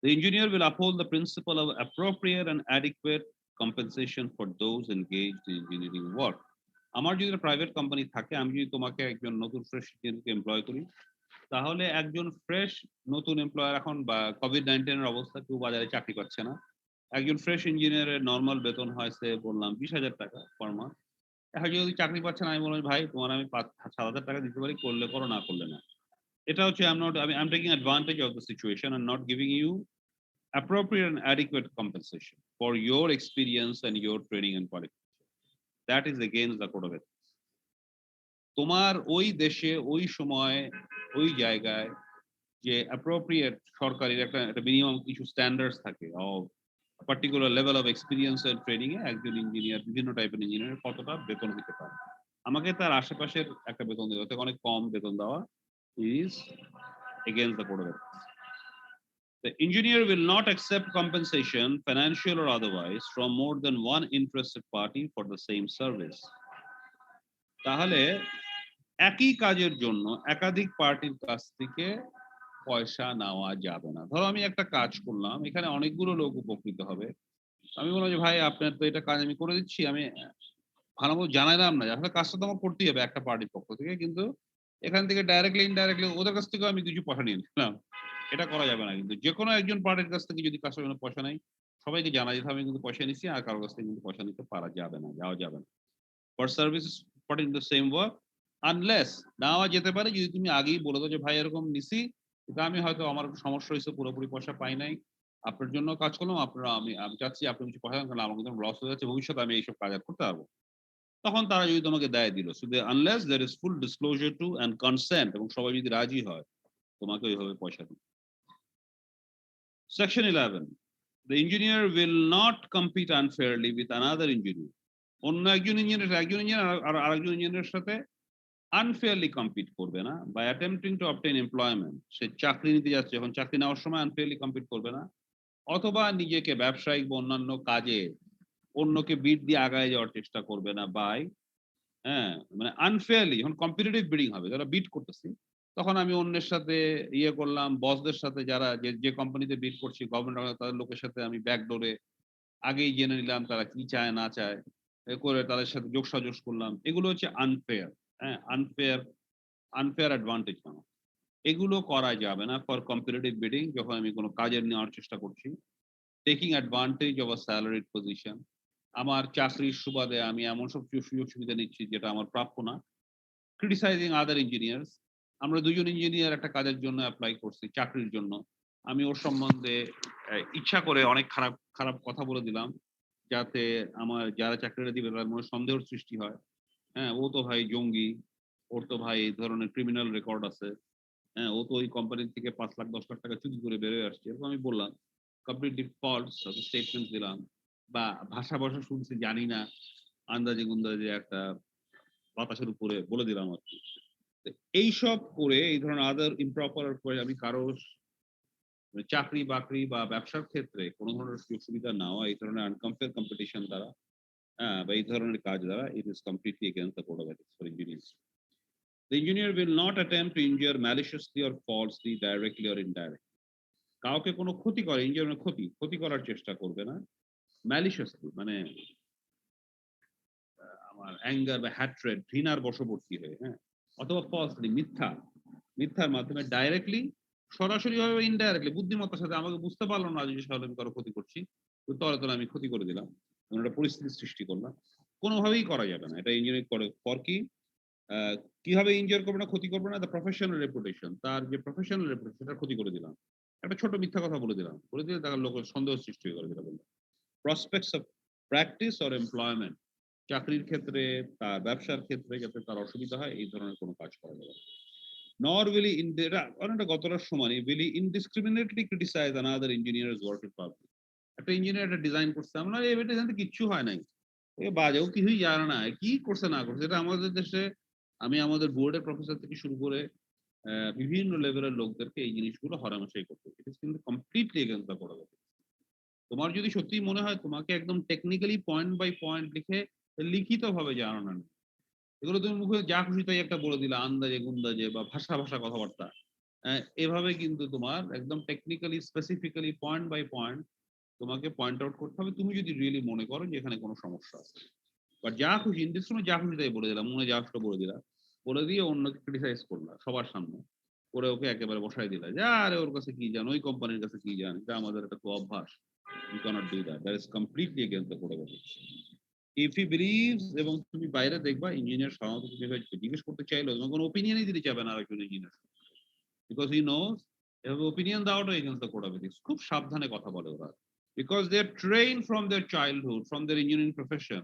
[SPEAKER 1] The engineer will uphold the principle of appropriate and adequate compensation for those engaged in engineering work. আমার যদি প্রাইভেট কোম্পানি থাকে, আমি যদি তোমাকে একজন নতুন ফ্রেশ ইঞ্জিনিয়ারকে এমপ্লয় করি, তাহলে একজন ফ্রেশ নতুন এমপ্লয়ার, এখন বা COVID-19 এর অবস্থা, কেউ বাজারে চাকরি পাচ্ছে না, একজন ফ্রেশ ইঞ্জিনিয়ারের নর্মাল বেতন হয়েছে বললাম 20,000 টাকা পার মান্থ। এখন যদি চাকরি পাচ্ছে না, আমি বললাম ভাই তোমার আমি 5,000-7,000 টাকা দিতে পারি, করলে করো, না করলে না। এটা হচ্ছে I'm taking advantage of the situation and not giving you appropriate and adequate compensation for your experience and your training and qualification. That is against the code of ethics. তোমার ওই দেশে ওই সময় ওই জায়গায় যে অ্যাপ্রোপ্রিয়েট সরকারের একটা মিনিমাম কিছু স্ট্যান্ডার্ডস থাকে, particular level of experience and training এ একজন ইঞ্জিনিয়ার, বিভিন্ন টাইপের ইঞ্জিনিয়ার কতটা বেতন হতে পারে, আমাকে তার আশেপাশের একটা বেতন দেওয়া, অর্থাৎ অনেক কম বেতন দেওয়া is against the code of ethics. The engineer will not accept compensation, financial or otherwise, from more than one interested party for the same service. তাহলে একই কাজের জন্য একাধিক পার্টির কাছ থেকে পয়সা নেওয়া যাবে না। ধরো আমি একটা কাজ করলাম, এখানে অনেকগুলো লোক উপকৃত হবে, আমি বললাম যে ভাই আপনার তো এটা কাজ আমি করে দিচ্ছি, আমি ভালো মতো জানাইলাম না, আসলে কাজটা তো আমার করতেই হবে একটা পার্টির পক্ষ থেকে, কিন্তু এখান থেকে ডাইরেক্টলি ইনডাইরেক্টলি ওদের কাছ থেকে আমি কিছু পয়সা নিয়ে নিলাম, এটা করা যাবে না। কিন্তু যে কোনো একজন পার্টির কাছ থেকে যদি কাজটার জন্য পয়সা নেই, সবাইকে জানা যেতে হবে আমি কিন্তু পয়সা নিচ্ছি, আর কারোর কাছ থেকে কিন্তু পয়সা নিতে পারা যাবে না, যাওয়া যাবে না। For service pot in the same work unless, নেওয়া যেতে পারে যদি তুমি আগেই বলে দাও যে ভাই এরকম নিছি, কিন্তু আমি হয়তো আমার সমস্যা হয়েছে, পুরোপুরি পয়সা পাই নাই, আপনার জন্য কাজ করলাম, আপনারা আমি চাচ্ছি আপনি কিছু পয়সা দেন, কারণ আমার কিন্তু লস হয়ে যাচ্ছে, ভবিষ্যতে আমি এইসব কাজ আর করতে পারবো, তখন তারা যদি তোমাকে দেয় দিল। So unless there is full disclosure to and consent, এবং সবাই যদি রাজি হয়, তোমাকে ওইভাবে পয়সা দিবে। Section 11. The engineer will not compete unfairly with another engineer. অন্য একজন ইঞ্জিনিয়ার আর আরেকজন ইঞ্জিনিয়ারের সাথে আনফেয়ারলি কম্পিট করবে না, by attempting to obtain employment, সে চাকরি নিতে যাচ্ছে, এখন চাকরি নেওয়ার সময় আনফেয়ারলি কম্পিট করবে না, অথবা নিজেকে ব্যবসায়িক বা অন্যান্য কাজে অন্যকে বিট দিয়ে আগায় যাওয়ার চেষ্টা করবে না, বাই মানে আনফেয়ারলি যখন কম্পিটিটিভ বিডিং হবে, যারা বিট করতেছি, তখন আমি অন্যের সাথে ইয়ে করলাম, বসদের সাথে যারা যে কোম্পানিতে বিট করছি, গভর্নমেন্ট তাদের লোকের সাথে আমি ব্যাকডোরে আগেই জেনে নিলাম তারা কি চায় না চায়, এ করে তাদের সাথে যোগসাজশ করলাম, এগুলো হচ্ছে আনফেয়ার। আনফেয়ার অ্যাডভান্টেজ নাও, এগুলো করা যাবে না ফর কম্পিটিটিভ বিডিং। যখন আমি কোনো কাজের নেওয়ার চেষ্টা করছি, taking advantage of a salaried position, আমার চাকরির সুবাদে আমি এমন সব সুযোগ সুবিধা নিচ্ছি যেটা আমার প্রাপ্য না, ক্রিটিসাইজিং আদার ইঞ্জিনিয়ার্স, আমরা দুজন ইঞ্জিনিয়ার একটা কাজের জন্য অ্যাপ্লাই করছি চাকরির জন্য, আমি ওর সম্বন্ধে ইচ্ছা করে অনেক খারাপ খারাপ কথা বলে দিলাম, যাতে আমার যারা চাকরিটা দিবে তার মনে সন্দেহের সৃষ্টি হয়, ও তো ভাই জঙ্গি, ওর তো ভাই এই ধরনের ক্রিমিনাল রেকর্ড আছে, ও তো ওই কোম্পানি থেকে 5 লাখ 10 লাখ টাকা চুরি করে বেরোয় আসছে, এরকম আমি বললাম, কমপ্লিটলি ফলস স্টেটমেন্ট দিলাম, বা ভাষা শুনছি জানি না, আন্দাজে গুন্দাজে একটা বাতাসের উপরে বলে দিলাম আর কি। এইসব করে এই ধরনের আদার ইমপ্রপার করে আমি কারো চাকরি বাকরি বা ব্যবসার ক্ষেত্রে কোনো ধরনের সুযোগ সুবিধা নেওয়া, এই ধরনের আনকম্পেয়ার কম্পিটিশন দ্বারা, বা এই ধরনের কাজ দ্বারা, it is completely against the code of ethics for engineers. The engineer will not attempt to injure maliciously or falsely, directly or indirectly. কাউকে কোনো ক্ষতি করে, ইঞ্জিনিয়ার ক্ষতি করার চেষ্টা করবে না, ম্যালিশিয়াসলি মানে আমার অ্যাঙ্গার বা হ্যাট্রেড, ঘৃণার বশবর্তী হয়ে, অথবা ফলসলি মিথ্যার মাধ্যমে, ডাইরেক্টলি সরাসরি ভাবে, ইনডাইরেক্টলি বুদ্ধিমত্তার সাথে, আমাকে বুঝতে পারলাম না যে সাথে আমি কারো ক্ষতি করছি, তো তলে আমি ক্ষতি করে দিলাম, একটা পরিস্থিতির সৃষ্টি করলাম, কোনোভাবেই করা যাবে না। এটা ইঞ্জিনিয়ারিং করে ফর কি, কিভাবে ইনজিওর করবে না, ক্ষতি করবে না, দ্য প্রফেশনাল রেপুটেশন, তার যে প্রফেশনাল রেপুটেশন সেটা ক্ষতি করে দিলাম, একটা ছোট মিথ্যা কথা বলে দিলে তার লোকের সন্দেহ সৃষ্টি করে, যেটা বললাম, prospects of practice or employment, চাকরির ক্ষেত্রে, তার ব্যবসার ক্ষেত্রে যাতে তার অসুবিধা হয় এই ধরনের কোনো কাজ করা যাবে না। Nor will he অনেকটা গতটার সমানই will he indiscriminately criticize another engineer's work in public. একটা ইঞ্জিনিয়ার একটা ডিজাইন করছে, আমরা এটা জানতে কিচ্ছু হয় নাই, এ বাজেও কিছুই জানে না, কি করছে না করছে। এটা আমাদের দেশে আমি আমাদের বোর্ডের প্রফেসর থেকে শুরু করে বিভিন্ন লেভেলের লোকদেরকে এই জিনিসগুলো হরহামেশাই করতে হয়। এটা কিন্তু completely against the code of ethics. তোমার যদি সত্যিই মনে হয় তোমাকে একদম টেকনিক্যালি পয়েন্ট বাই পয়েন্ট লিখে লিখিতভাবে জানানো নেই, এগুলো তুমি মুখে যা খুশি তাই একটা বলে দিলা আন্দাজে গুন্দাজে বা ভাষা ভাষা কথাবার্তা, এভাবে কিন্তু তোমার একদম technically specifically point by point তোমাকে পয়েন্ট আউট করতে হবে, তুমি যদি রিয়েলি মনে করো যে এখানে কোনো সমস্যা আছে। বাট যা খুশি ইন দিস সময় যা খুশি তাই বলে দিলাম, মনে যা আসলো বলে দিলা, বলে দিয়ে অন্যকে ক্রিটিসাইজ করলা সবার সামনে, করে ওকে একেবারে বসাই দিলা যে আরে ওর কাছে কি জান, ওই কোম্পানির কাছে কি জান, এটা আমাদের একটা তো অভ্যাস। You cannot do that. That is completely against the code of ethics. If he believes, এবং তুমি বাইরে দেখবা ইঞ্জিনিয়ার সাধারণত তুমি জিজ্ঞেস করতে চাইলেও তোমার কোনো ওপিনিয়নই দিতে চাবে না আরেকজন ইঞ্জিনিয়ার, বিকজ হি নোজ এভাবে ওপিনিয়ন দেওয়াটা against the code of ethics. খুব সাবধানে কথা বলে ওরা, because they are train from their childhood, from their engineering profession.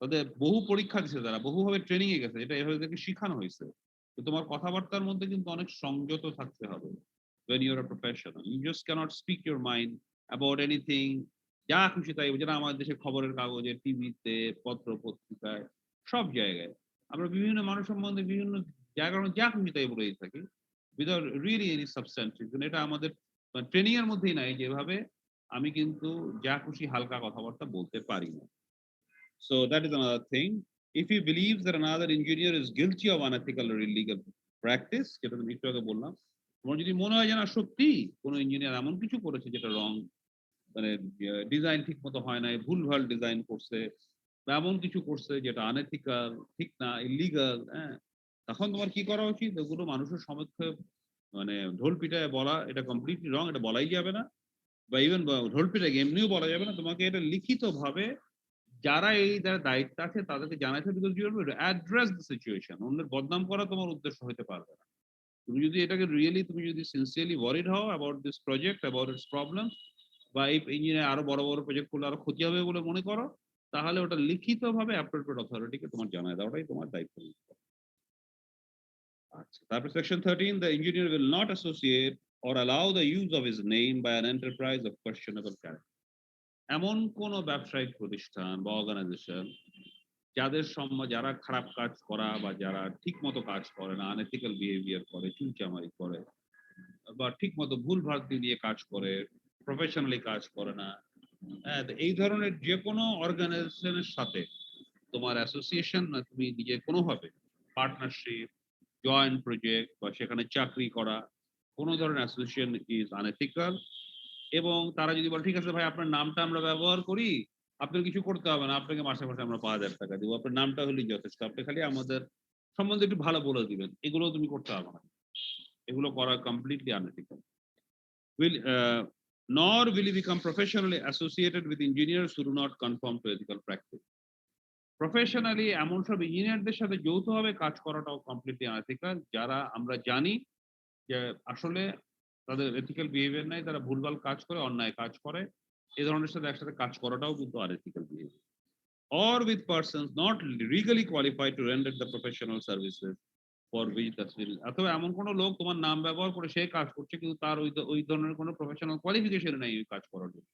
[SPEAKER 1] তাদের বহু পরীক্ষা দিচ্ছে, তারা বহুভাবে ট্রেনিং এ গেছে, এটা এভাবে তাদেরকে শেখানো হয়েছে। তো তোমার কথাবার্তার মধ্যে কিন্তু অনেক সংযত থাকতে হবে। when you're a professional, you just cannot speak your mind about anything, যা খুশি তাই, যেটা আমাদের দেশে খবরের কাগজে, টিভিতে, পত্র পত্রিকায়, সব জায়গায় আমরা বিভিন্ন মানুষ সম্বন্ধে বিভিন্ন জায়গার মধ্যে যা খুশি তাই বলেই থাকি, উইদাউট রিয়েলি এনি সাবস্ট্যান্স। এটা আমাদের ট্রেনিং এর মধ্যেই নাই, যেভাবে আমি কিন্তু যা খুশি হালকা কথাবার্তা বলতে পারি না। So that is another thing. If he believes that another engineer is guilty of unethical or illegal practice, যেটা তুমি একটু আগে বললাম, তোমার যদি মনে হয় যে না সত্যি কোনো ইঞ্জিনিয়ার এমন কিছু করেছে যেটা রং, মানে ডিজাইন ঠিক মতো হয় নাই, ভুলভাল ডিজাইন করছে, বা এমন কিছু করছে যেটা আনএথিক্যাল, ঠিক না, ইলিগাল, হ্যাঁ, তখন তোমার কি করা উচিত? ওগুলো মানুষের সমক্ষে মানে ঢোল পিটায় বলা এটা কমপ্লিটলি রং, এটা বলাই যাবে না, বা ইভেন ঢোল পিটায় এমনিও বলা যাবে না। তোমাকে এটা লিখিত ভাবে যারা এই যারা দায়িত্ব আছে তাদেরকে জানাতে হবে, because you have to address the situation. অন্যের বদনাম করা তোমার উদ্দেশ্য হতে পারবে না। তুমি যদি এটাকে রিয়েলি, তুমি যদি সিনসিয়ারলি ওয়ারিড হও about this project, about it's problem, বা এই ইঞ্জিনিয়ার আরো বড় বড় প্রজেক্ট করলে আরো ক্ষতি হবে বলে মনে করো, তাহলে ওটা লিখিত ভাবে অ্যাপ্রোপ্রিয়েট অথরিটিকে তোমার জানায় দেওয়াটাই তোমার দায়িত্ব। আচ্ছা, তারপর section 13, the engineer will not associate or allow the use of his name by an enterprise of questionable character. এমন কোন ব্যবসায়িক প্রতিষ্ঠান বা অর্গানাইজেশন যাদের যারা খারাপ কাজ করা বা যারা ঠিক মতো কাজ করে না, আনএথিক্যাল বিহেভিয়ার করে, চুনচামারি করে, বা ঠিক মতো ভুল ভ্রান্তি নিয়ে কাজ করে, প্রফেশনালি কাজ করে না, হ্যাঁ, তো এই ধরনের যে কোনো অর্গানাইজেশনের সাথে তোমার অ্যাসোসিয়েশন, না তুমি নিজে কোনোভাবে পার্টনারশিপ, জয়েন্ট প্রজেক্ট বা সেখানে চাকরি করা, কোনো ধরনের অ্যাসোসিয়েশন ইজ আনএথিক্যাল। এবং তারা যদি বলে ঠিক আছে ভাই আপনার নামটা আমরা ব্যবহার করি, আপনার কিছু করতে হবে না, আপনাকে মাসে মাসে আমরা 5,000 টাকা দিব, আপনার নামটা হলেই যথেষ্ট, আপনি খালি আমাদের সম্বন্ধে একটু ভালো বলে দিবেন, এগুলো তুমি করতে হবে না, এগুলো করা completely unethical. will Nor will he become professionally associated with engineers who do not conform to ethical practice. Professionally এমন সব ইঞ্জিনিয়ারদের সাথে যৌথভাবে কাজ করাটাও কমপ্লিটলি আনএথিক্যাল, যারা আমরা জানি যে আসলে তাদের এথিক্যাল বিহেভিয়ার নাই, তারা ভুলভাল কাজ করে, অন্যায় কাজ করে, এই ধরনের সাথে একসাথে কাজ করাটাও কিন্তু unethical behaviour. Or with persons not legally qualified to render the professional services for which the civil, অথবা এমন কোনো লোক তোমার নাম ব্যবহার করে সে কাজ করছে কিন্তু তার ওই ধরনের কোনো প্রফেশনাল কোয়ালিফিকেশন নেই ওই কাজ করার জন্য,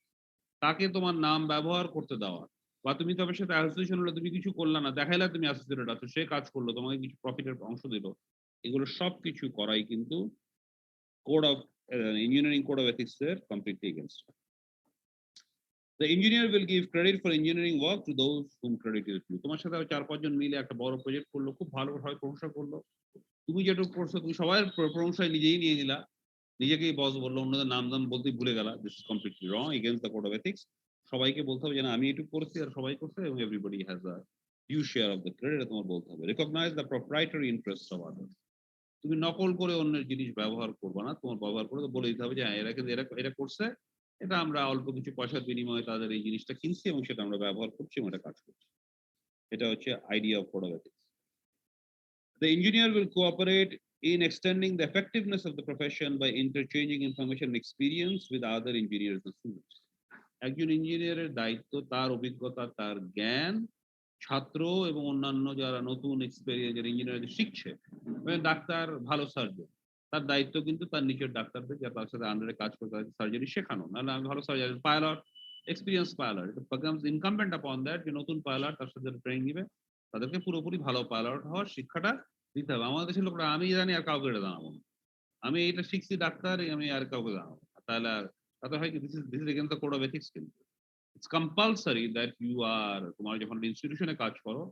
[SPEAKER 1] তাকে তোমার নাম ব্যবহার করতে দেওয়া, বা তুমি তাদের সাথে অ্যাসোসিয়েশন হলে তুমি কিছু করলা না, দেখাইলা তুমি অ্যাসোসিয়েটেড আছো, সে কাজ করলো, তোমাকে কিছু প্রফিটের অংশ দিল, এগুলো সব কিছু করাই কিন্তু code of engineering code of ethics এর completely against. The engineer will give credit for engineering work to those whom credit is due. তোমার সাথে 4-5 জন মিলে একটা বড় প্রজেক্ট করলো, খুব ভালো হয় প্রশংসা করলো, তুমি যেটুকু করছো তুমি সবাই প্রশংসায় নিজেই নিয়ে নিলা, নিজেকেই বস বললো, অন্যদের নাম দাম বলতেই ভুলে গেলা। This is completely wrong, against the code of ethics. সবাইকে বলতে হবে যে না আমি এটুকু করছি আর সবাই করছে, এবং everybody has a due share of the credit, তোমার বলতে হবে। Recognize the proprietary interest of others. তুমি নকল করে অন্যের জিনিস ব্যবহার করবে না, তোমার ব্যবহার করে তো বলে দিতে হবে যে হ্যাঁ এরা কিন্তু এরা করছে, এটা আমরা অল্প কিছু পয়সার বিনিময়ে তাদের এই জিনিসটা কিনছি এবং সেটা আমরা ব্যবহার করছি এবং এটা কাজ করছি। এটা হচ্ছে idea of code of ethics. The engineer will cooperate in extending the effectiveness of the profession by interchanging information and experience with other engineers and students. একজন ইঞ্জিনিয়ারের দায়িত্ব তার অভিজ্ঞতা, তার জ্ঞান ছাত্র এবং অন্যান্য যারা নতুন এক্সপেরিয়েন্স যারা ইঞ্জিনিয়ার শিখছে, মানে ডাক্তার ভালো সার্জন, তার দায়িত্ব কিন্তু তার নিজের ডাক্তারদের যারা তার সাথে আন্ডারে কাজ করে তাদের সার্জারি শেখানো। নাহলে আমি ভালো সার্জন পাইলট, এক্সপিরিয়েন্স পাইলট, এটা বিকামস ইনকামবেন্ট আপন দ্যাট যে নতুন পাইলট তার সাথে ট্রেনিং নিবে, তাদেরকে পুরোপুরি ভালো পাইলট হওয়ার শিক্ষাটা দিতে হবে। আমাদের দেশের লোকরা আমি জানি আর কাউকে এটা জানাবো না, আমি এটা শিখছি ডাক্তার, আমি আর কাউকে জানাবো না। তাহলে আর তাতে হয় কি, this is against the code of ethics. কিন্তু it's compulsory that you are, তোমার যখন ইনস্টিটিউশনে কাজ করো,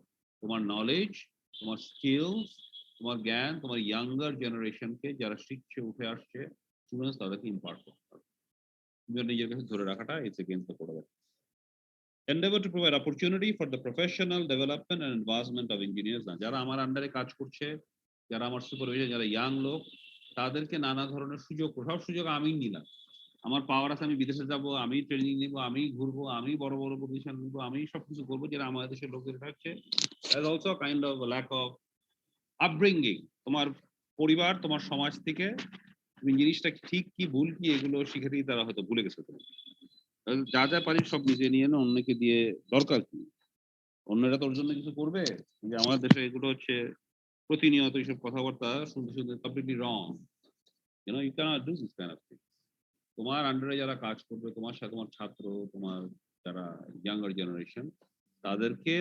[SPEAKER 1] তোমার নলেজ, তোমার স্কিলস, তোমার জ্ঞান, তোমার ইয়াঙ্গার জেনারেশনকে যারা শিখছে উঠে আসছে স্টুডেন্টস, তাদেরকে ইম্পার্ট করতে হবে। তুমি নিজের কাছে ধরে রাখাটা it's against the code of ethics. Endeavor to provide opportunity for the professional development and advancement of engineers. না, যারা আমার আন্ডারে কাজ করছে, যারা আমার সুপারভাইজার, যারা ইয়াং লোক, তাদেরকে নানা ধরনের সুযোগ, সব সুযোগ আমি নিলাম। আমার পাওয়ার আছে, আমি বিদেশে যাব, আমি ট্রেনিং নিব, আমি ঘুরবো, আমি বড় বড় পজিশন নিব, আমি সবকিছু করবো, যেটা আমাদের দেশের লোকদের হচ্ছে also kind of lack of upbringing. তোমার পরিবার, তোমার সমাজ থেকে তুমি জিনিসটা ঠিক কি ভুল কি এগুলো শিখেতেই তারা হয়তো ভুলে গেছে। তুমি যা যা পারিস সব নিজে নিয়ে না, অন্যকে দিয়ে দরকার কি? অন্যরা তোর জন্য কিছু করবে? যে আমাদের দেশে এগুলো হচ্ছে প্রতিনিয়ত এইসব কথাবার্তা শুনতে শুনতে completely wrong. You cannot do this kind of thing. তোমার আন্ডারে যারা কাজ করবে, তোমার সাথে তোমার ছাত্র, তোমার যারা ইয়াঙ্গার জেনারেশন, তাদেরকে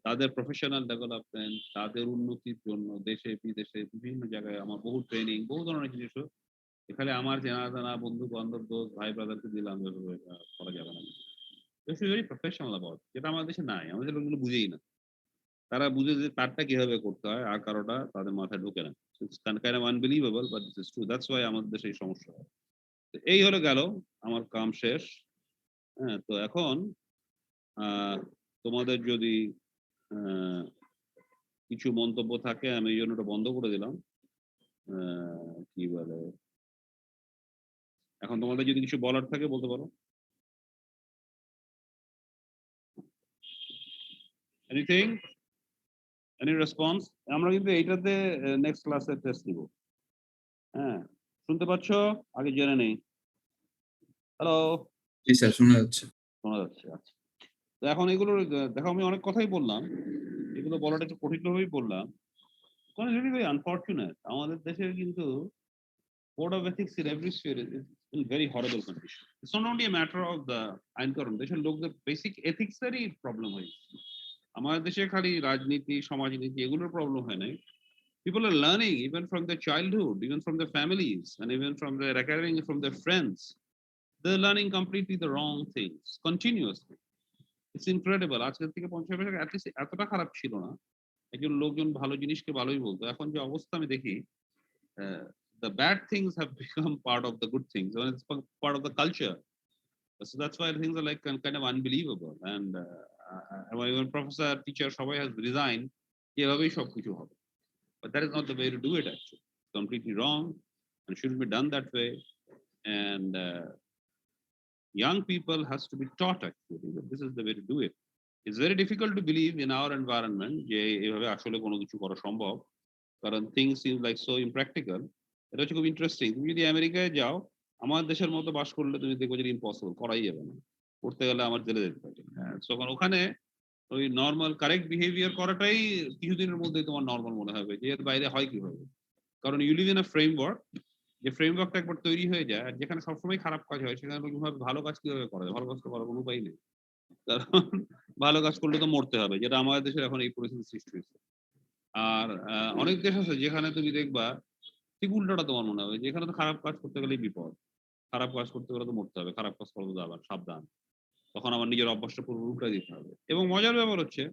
[SPEAKER 1] তাদের প্রফেশনাল ডেভেলপমেন্ট, তাদের উন্নতির জন্য দেশে বিদেশে বিভিন্ন জায়গায় আমার বহু ট্রেনিং, বহু ধরনের জিনিস। এখানে আমার জানা বন্ধু বান্ধব, দোস্ত, ভাই ব্রাদারকে দিলাম, করা যাবে না। ভেরি প্রফেশনাল অ্যাবাউট, যেটা আমাদের দেশে নাই। আমাদের লোকগুলো বুঝেই না। তারা বুঝে যে তারটা কিভাবে করতে হয়, আর কারোটা তাদের মাথায় ঢোকে না। It's kind of unbelievable, but this is true. That's why আমাদের দেশে এই সমস্যা হয়। এই হলো গেল, আমার কাম শেষ। হ্যাঁ, তো এখন তোমাদের যদি কিছু মন্তব্য থাকে, আমি এই জন্য ওটা বন্ধ করে দিলাম। কি বলে, এখন তোমাদের যদি কিছু বলার থাকে বলতে পারো। Anything, any response? আমরা কিন্তু এইটাতে নেক্সট ক্লাসে টেস্ট নিব। হ্যাঁ, শুনতে পাচ্ছ? আগে জেনে নেই। হ্যালো?
[SPEAKER 4] জি স্যার, শোনা যাচ্ছে।
[SPEAKER 1] শোনা যাচ্ছে, আচ্ছা। তো এখন এগুলো দেখো, আমি অনেক কথাই বললাম, এগুলো বলাটা একটু কঠিনভাবেই বললাম। কারণ ইট ইজ ভেরি আনফরচুনেট, আমাদের দেশের কিন্তু code of ethics in every sphere is in very horrible condition. It's not only a matter of the আইন কানুন, দেশের লোকদের বেসিক এথিক্সেরই প্রবলেম হয়। আমাদের দেশে খালি রাজনীতি, সমাজনীতি এগুলোর প্রবলেম হয় নাই। People are learning even from their childhood, even from their families, and even from their academic, from their friends. They're learning completely the wrong things continuously. It's incredible. আজকের থেকে 50 বছর আগে অ্যাটলিস্ট এতটা খারাপ ছিল না। একজন লোকজন ভালো জিনিসকে ভালোই বলতো। এখন যে অবস্থা আমি দেখি, the bad things have become part of the good things, and it's part of the culture. So that's why things are like kind of unbelievable. And even professor, teacher, সবাই has resigned, এভাবেই সবকিছু হবে। But that is not the way to do it, actually. It's completely wrong and shouldn't be done that way. And young people has to be taught, actually, that this is the way to do it. It's very difficult to believe in our environment যে এভাবে আসলে কোনো কিছু করা সম্ভব, কারণ things seem like so impractical. এটা হচ্ছে খুব ইন্টারেস্টিং। তুমি যদি আমেরিকায় যাও, আমার দেশের মতো বাস করলে তুমি দেখবো যে ইম্পসিবল, করাই যাবে না। করতে গেলে আমার জেলে যেতে হবে। তখন ওখানে ওই নর্মাল কারেক্ট বিহেভিয়ার করাটাই কিছুদিনের মধ্যেই তোমার নর্মাল মনে হবে, যে এর বাইরে হয় কিভাবে। কারণ you live in a framework, যে ফ্রেমওয়ার্কটা একবার তৈরি হয়ে যায়, আর যেখানে সবসময় খারাপ কাজ হয় সেখানে ভালো কাজ কিভাবে করা যায়? ভালো কাজ তো করার কোনো উপায় নেই। কারণ ভালো কাজ করলে তো মরতে হবে, যেটা আমাদের দেশের এখন এই পরিস্থিতি সৃষ্টি হয়েছে। আর অনেক দেশ আছে যেখানে তুমি দেখবা ঠিক উল্টোটা তোমার মনে হবে, যেখানে তো খারাপ কাজ করতে গেলেই বিপদ, খারাপ কাজ করতে গেলে তো মরতে হবে, খারাপ কাজ করতে যাবে সাবধান, তখন আমার নিজের অভ্যাসটা পুরো উল্টা দিতে হবে। এবং মজার ব্যাপার হচ্ছে,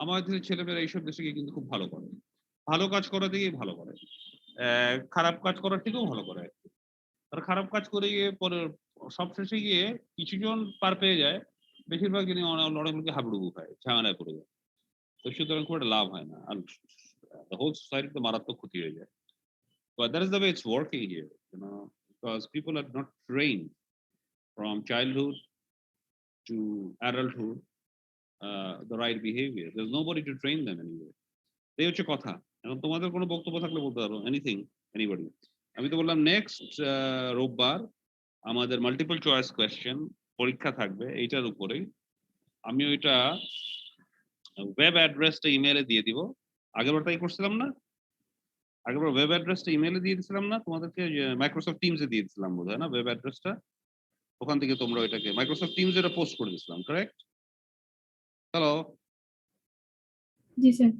[SPEAKER 1] আমাদের দেশের ছেলেমেয়েরা এইসব দেশে গিয়ে কিন্তু খুব ভালো করে, ভালো কাজ করা দিকেই ভালো করে, খারাপ কাজ করার থেকেও ভালো করে। আর খারাপ কাজ করে গিয়ে পরে সবশেষে গিয়ে কিছুজন পার পেয়ে যায়, বেশিরভাগ যিনি অনেক লোকে হাবুডুবু খায়, ঝামেলায় পড়ে যায়। তো সুতরাং খুব একটা লাভ হয় না, আর হোল সোসাইটিতে মারাত্মক ক্ষতি হয়ে যায়। But that is the way it's working here, because people are not trained from childhood to adulthood the right behavior. There's nobody to train them anyway. এই হচ্ছে কথা। এখন তোমাদের কোনো বক্তব্য থাকলে বলতে পারো, এনিথিং, এনিবডি। আমি তো বললাম নেক্সট রোববার আমাদের মাল্টিপল চয়েস কোয়েশ্চেন পরীক্ষা থাকবে এইটার উপরেই। আমি ওইটা ওয়েব অ্যাড্রেসটা ইমেইলে দিয়ে দিব। আগেরবার তাই করছিলাম না? আগেরবার ওয়েব অ্যাড্রেসটা ইমেইলে দিয়ে দিছিলাম না? তোমাদেরকে মাইক্রোসফট টিমসে দিয়ে দিছিলাম বোধহয় না ওয়েব অ্যাড্রেসটা? ওখান থেকে তোমরা ওইটাকে মাইক্রোসফট টিমস এটা পোস্ট করে দিছিলাম, কারেক্ট? হ্যালো?
[SPEAKER 2] জি স্যার।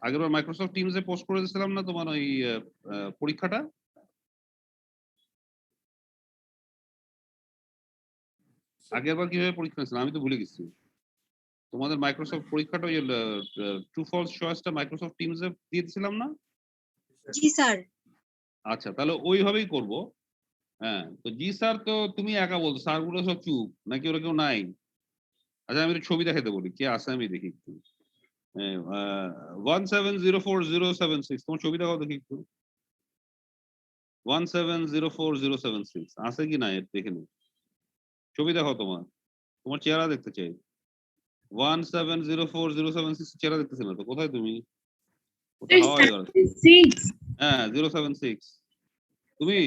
[SPEAKER 1] আগেরবার মাইক্রোসফট টিমসে পোস্ট করে দিছিলাম না তোমার ওই পরীক্ষাটা? আগেরবার কিভাবে পরীক্ষা নিয়েছিলাম আমি তো ভুলে গেছি। তোমাদের মাইক্রোসফট পরীক্ষাটা ওই ট্রু ফলস চয়েসটা মাইক্রোসফট টিমসে দিয়ে দিছিলাম না?
[SPEAKER 5] জি স্যার।
[SPEAKER 1] আচ্ছা, তাহলে ওইভাবেই করব। হ্যাঁ, তো জি স্যার তো তুমি একা বলছো, স্যারগুলো সব চুপ নাকি ওরা কেউ নাই? আচ্ছা আমি একটু ছবি দেখাতে বলি, কে আছে আমি দেখি একটু। 17040076 তোমার ছবি দেখাও দেখি একটু। 17040076 আছে কি না দেখে নি। ছবি দেখাও তোমার, তোমার চেহারা দেখতে চাই। 17040076 চেহারা দেখতেছি না তো, কোথায় তুমি? কোথায় হাওয়া হয়ে গেল? হ্যাঁ 076 তুমি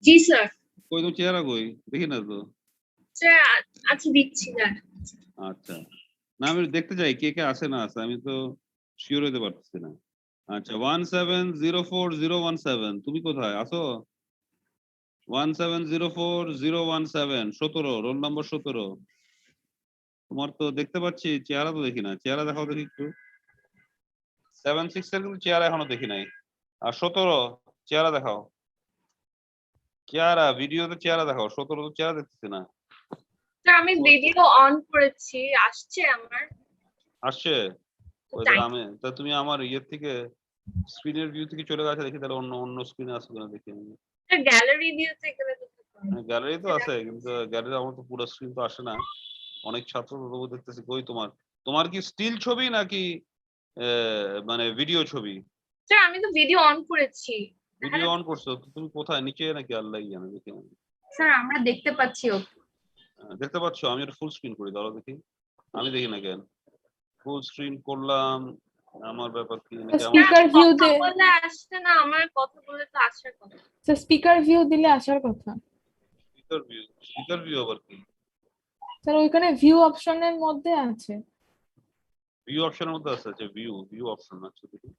[SPEAKER 5] জি স্যার।
[SPEAKER 1] কই, তোমার চেহারা কই দেখি না তো।
[SPEAKER 5] স্যার আচ্ছা দিচ্ছি না।
[SPEAKER 1] আচ্ছা, না আমি দেখতে চাই কে কে আছে না আছে, আমি তো শিওর হতে পারতেছি না। আচ্ছা 17040017 তুমি কোথায় আছো? 17040017 17 রোল নম্বর 17। তোমার তো দেখতে পাচ্ছি, চেহারা তো দেখি না, চেহারা দেখাও দেখি একটু। 76 এর কিন্তু চেহারা এখনো দেখি নাই। আর 17 চেহারা দেখাও, চেহারা ভিডিওতে চেহারা দেখাও। 17 তো চেহারা দেখতেছি না।
[SPEAKER 5] স্যার আমি ভিডিও অন করেছি, আসছে আমার।
[SPEAKER 1] আসছে? ওই তাহলে আমি তা তুমি আমার ইয়ের থেকে স্ক্রিনের ভিউ থেকে চলে গেছে দেখি, তাহলে অন্য অন্য স্ক্রিনে আছে কিনা দেখি আমি।
[SPEAKER 5] স্যার গ্যালারি ভিউতে গেলে দেখতে পাবেন।
[SPEAKER 1] গ্যালারি তো আছে কিন্তু গ্যালারি আমার তো পুরো স্ক্রিন তো আসে না। অনেক ছাত্র তো তবু দেখতেছি। কই তোমার, তোমার কি স্টিল ছবি নাকি মানে ভিডিও ছবি?
[SPEAKER 5] স্যার আমি তো ভিডিও অন করেছি।
[SPEAKER 1] ভিডিও অন করছো তো তুমি কোথায়, নিচে নাকি আল্লাহ জানে দেখি আমি।
[SPEAKER 5] স্যার আমরা দেখতে পাচ্ছি ও।
[SPEAKER 1] দেখতে পাচ্ছ? আমি এটা ফুল স্ক্রিন করি, দাঁড়াও দেখি। আমি দেখি না কেন? ফুল স্ক্রিন করলাম, আমার ব্যাপার কি নাকি আমার
[SPEAKER 2] স্পিকার ভিউতে
[SPEAKER 5] বলে আসছে না, আমার কথা বলে তো আসার কথা।
[SPEAKER 2] স্পিকার ভিউ দিলে আসার কথা।
[SPEAKER 1] স্পিকার ভিউ আবার কি?
[SPEAKER 2] স্যার ওইখানে ভিউ অপশনের মধ্যে আছে।
[SPEAKER 1] ভিউ অপশনের মধ্যে আছে? আচ্ছা ভিউ অপশন আছে দেখি।